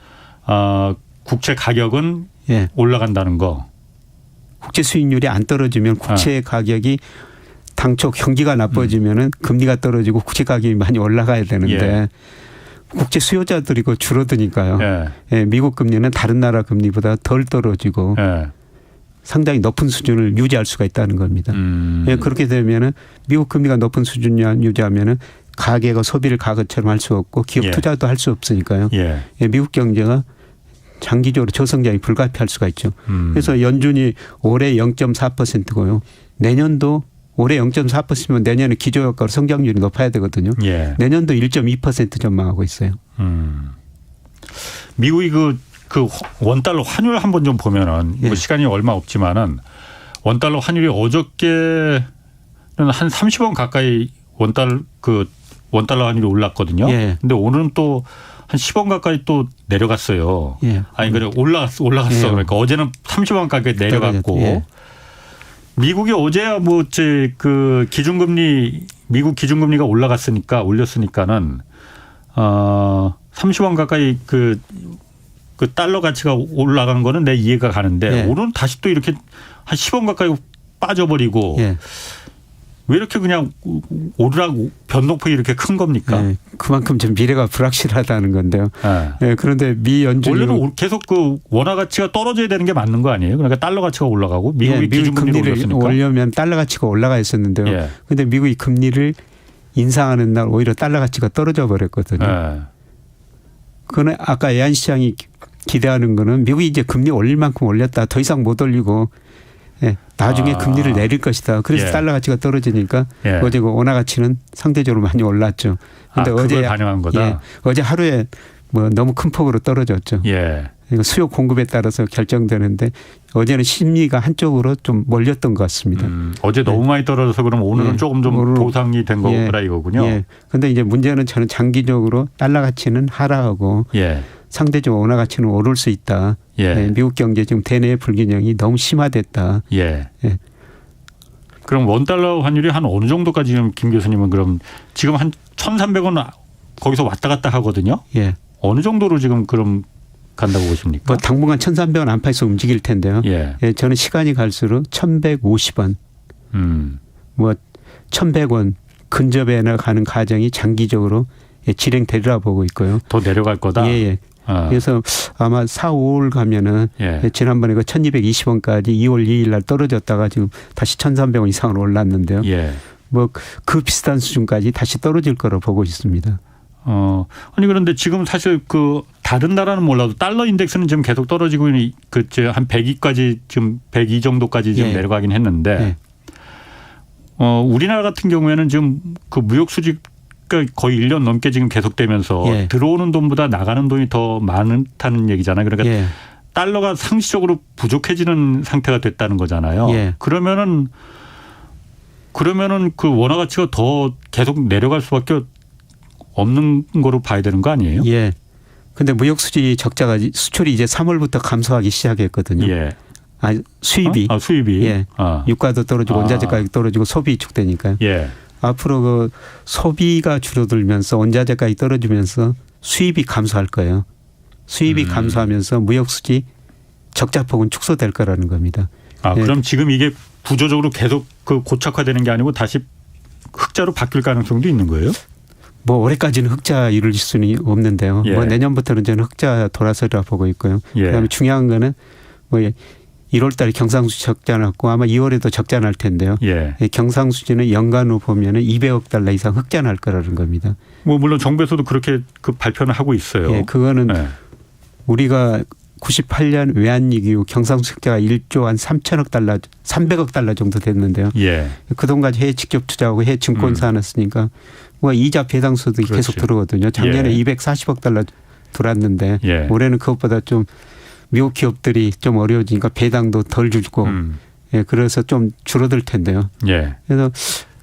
국채 가격은 예. 올라간다는 거. 국채 수익률이 안 떨어지면 국채 가격이 당초 경기가 나빠지면은 금리가 떨어지고 국채 가격이 많이 올라가야 되는데 예. 국채 수요자들이 그 줄어드니까요. 예. 예, 미국 금리는 다른 나라 금리보다 덜 떨어지고 예. 상당히 높은 수준을 유지할 수가 있다는 겁니다. 예, 그렇게 되면은 미국 금리가 높은 수준을 유지하면은 가계가 소비를 가것처럼 할 수 없고 기업 예. 투자도 투자도 할 수 없으니까요. 예. 예, 미국 경제가 장기적으로 저성장이 불가피할 수가 있죠. 그래서 연준이 올해 0.4%고요. 내년도 올해 0.4%면 내년에 기저효과로 성장률이 높아야 되거든요. 예. 내년도 1.2% 전망하고 있어요. 미국이 그 원달러 환율 한번 좀 보면은 예. 뭐 시간이 얼마 없지만은 원달러 환율이 어저께는 한 30원 가까이 원달러 환율이 올랐거든요. 예. 근데 오늘은 또 한 10원 가까이 또 내려갔어요. 예. 아니 그래 올라갔어. 예. 그러니까 어제는 30원 가까이 내려갔고 예. 미국이 어제야 뭐 그 기준금리 미국 기준금리가 올렸으니까는 30원 가까이 그 달러 가치가 올라간 거는 내 이해가 가는데 예. 오늘은 다시 또 이렇게 한 10원 가까이 빠져버리고 예. 왜 이렇게 그냥 오르락 변동폭이 이렇게 큰 겁니까? 예. 그만큼 좀 미래가 불확실하다는 건데요. 예. 예. 그런데 미 연준이 원래는 계속 그 원화 가치가 떨어져야 되는 게 맞는 거 아니에요? 그러니까 달러 가치가 올라가고 미국이 예, 미국 기준금리를 금리를 올렸으니까. 올려면 달러 가치가 올라가 있었는데요. 그런데 예. 미국이 금리를 인상하는 날 오히려 달러 가치가 떨어져 버렸거든요. 예. 그거는 아까 애한시장이 기대하는 거는 미국이 이제 금리 올릴 만큼 올렸다. 더 이상 못 올리고 예, 나중에 금리를 내릴 것이다. 그래서 예. 달러 가치가 떨어지니까 예. 어제 그 원화 가치는 상대적으로 많이 올랐죠. 그런데 그걸 반영한 거다. 예, 어제 하루에 뭐 너무 큰 폭으로 떨어졌죠. 예. 이거 수요 공급에 따라서 결정되는데 어제는 심리가 한쪽으로 좀 몰렸던 것 같습니다. 어제 너무 많이 떨어져서 그럼 오늘은 예. 조금 좀 오늘은 보상이 된 거구나 이거군요. 예. 그런데 이제 문제는 저는 장기적으로 달러 가치는 하락하고 예. 상대적으로 원화 가치는 오를 수 있다. 예. 예, 미국 경제 지금 대내 불균형이 너무 심화됐다. 예. 예. 그럼 원달러 환율이 한 어느 정도까지 지금 김 교수님은 그럼 지금 한 1,300원 거기서 왔다 갔다 하거든요. 예. 어느 정도로 지금 그럼 간다고 보십니까? 뭐 당분간 1,300원 안팎에서 움직일 텐데요. 예. 예, 저는 시간이 갈수록 1,150원, 뭐 1,100원 근접에 가는 과정이 장기적으로 예, 진행되리라 보고 있고요. 더 내려갈 거다. 예, 예. 그래서 아마 4, 5월 가면은 예. 예, 지난번에 그 1,220원까지 2월 2일 날 떨어졌다가 지금 다시 1,300원 이상으로 올랐는데요. 예. 뭐 그 비슷한 수준까지 다시 떨어질 거로 보고 있습니다. 아니 그런데 지금 사실 그 다른 나라는 몰라도 달러 인덱스는 지금 계속 떨어지고 한 102까지 지금 102 정도까지 지금 예. 내려가긴 했는데 우리나라 같은 경우에는 지금 그 무역 수지가 거의 1년 넘게 지금 계속되면서 예. 들어오는 돈보다 나가는 돈이 더 많다는 얘기잖아요. 그러니까 예. 달러가 상시적으로 부족해지는 상태가 됐다는 거잖아요. 예. 그러면은 그 원화 가치가 더 계속 내려갈 수밖에 없는 거로 봐야 되는 거 아니에요? 예. 근데 무역 수지 적자가 수출이 이제 3월부터 감소하기 시작했거든요. 예. 수입이. 수입이. 예. 유가도 떨어지고 원자재 가격 떨어지고 소비 위축되니까요. 예. 앞으로 그 소비가 줄어들면서 원자재 가격이 떨어지면서 수입이 감소할 거예요. 수입이 감소하면서 무역 수지 적자폭은 축소될 거라는 겁니다. 예. 그럼 지금 이게 구조적으로 계속 그 고착화되는 게 아니고 다시 흑자로 바뀔 가능성도 있는 거예요? 뭐 올해까지는 흑자 이룰 수는 없는데요. 예. 뭐 내년부터는 저는 흑자 돌아서리라 보고 있고요. 예. 그다음에 중요한 거는 뭐 1월 달에 경상수지 적자 났고 아마 2월에도 적자 날 텐데요. 예. 경상수지는 연간으로 보면은 200억 달러 이상 흑자 날 거라는 겁니다. 뭐 물론 정부에서도 그렇게 그 발표는 하고 있어요. 예, 그거는 예. 우리가 98년 외환위기 이후 경상수지 흑자가 1조 한 300억 달러 정도 됐는데요. 예. 그 돈까지 해외 직접 투자하고 해외 증권사 넣었으니까 뭐 이자 배당 소득이 그렇지. 계속 들어오거든요. 작년에 예. 240억 달러 들어왔는데 예. 올해는 그것보다 좀 미국 기업들이 좀 어려워지니까 배당도 덜 줄고 예, 그래서 좀 줄어들 텐데요. 예. 그래서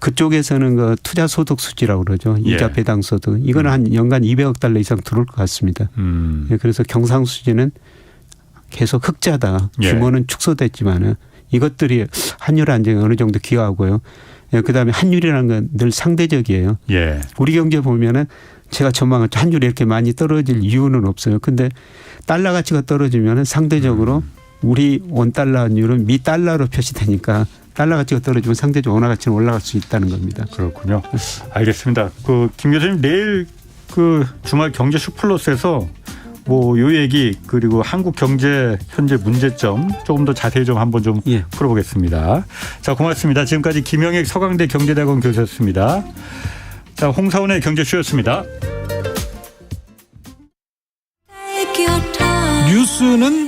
그쪽에서는 그 투자 소득 수지라고 그러죠. 이자 예. 배당 소득. 이거는 한 연간 200억 달러 이상 들어올 것 같습니다. 예, 그래서 경상수지는 계속 흑자다. 예. 규모는 축소됐지만은 이것들이 환율 안정에 어느 정도 기여하고요. 예, 그다음에 환율이라는 건 늘 상대적이에요. 예. 우리 경제 보면은 제가 전망한 환율이 이렇게 많이 떨어질 이유는 없어요. 근데 달러 가치가 떨어지면은 상대적으로 우리 원달러 환율은 미 달러로 표시되니까 달러 가치가 떨어지면 상대적으로 원화 가치는 올라갈 수 있다는 겁니다. 그렇군요. 알겠습니다. 김 교수님 내일 주말 경제 슈플러스에서 요 얘기 그리고 한국 경제 현재 문제점 조금 더 자세히 좀 한번 좀 예. 풀어보겠습니다. 자, 고맙습니다. 지금까지 김영익 서강대 경제대학원 교수였습니다. 자, 홍사원의 경제쇼였습니다. 뉴스는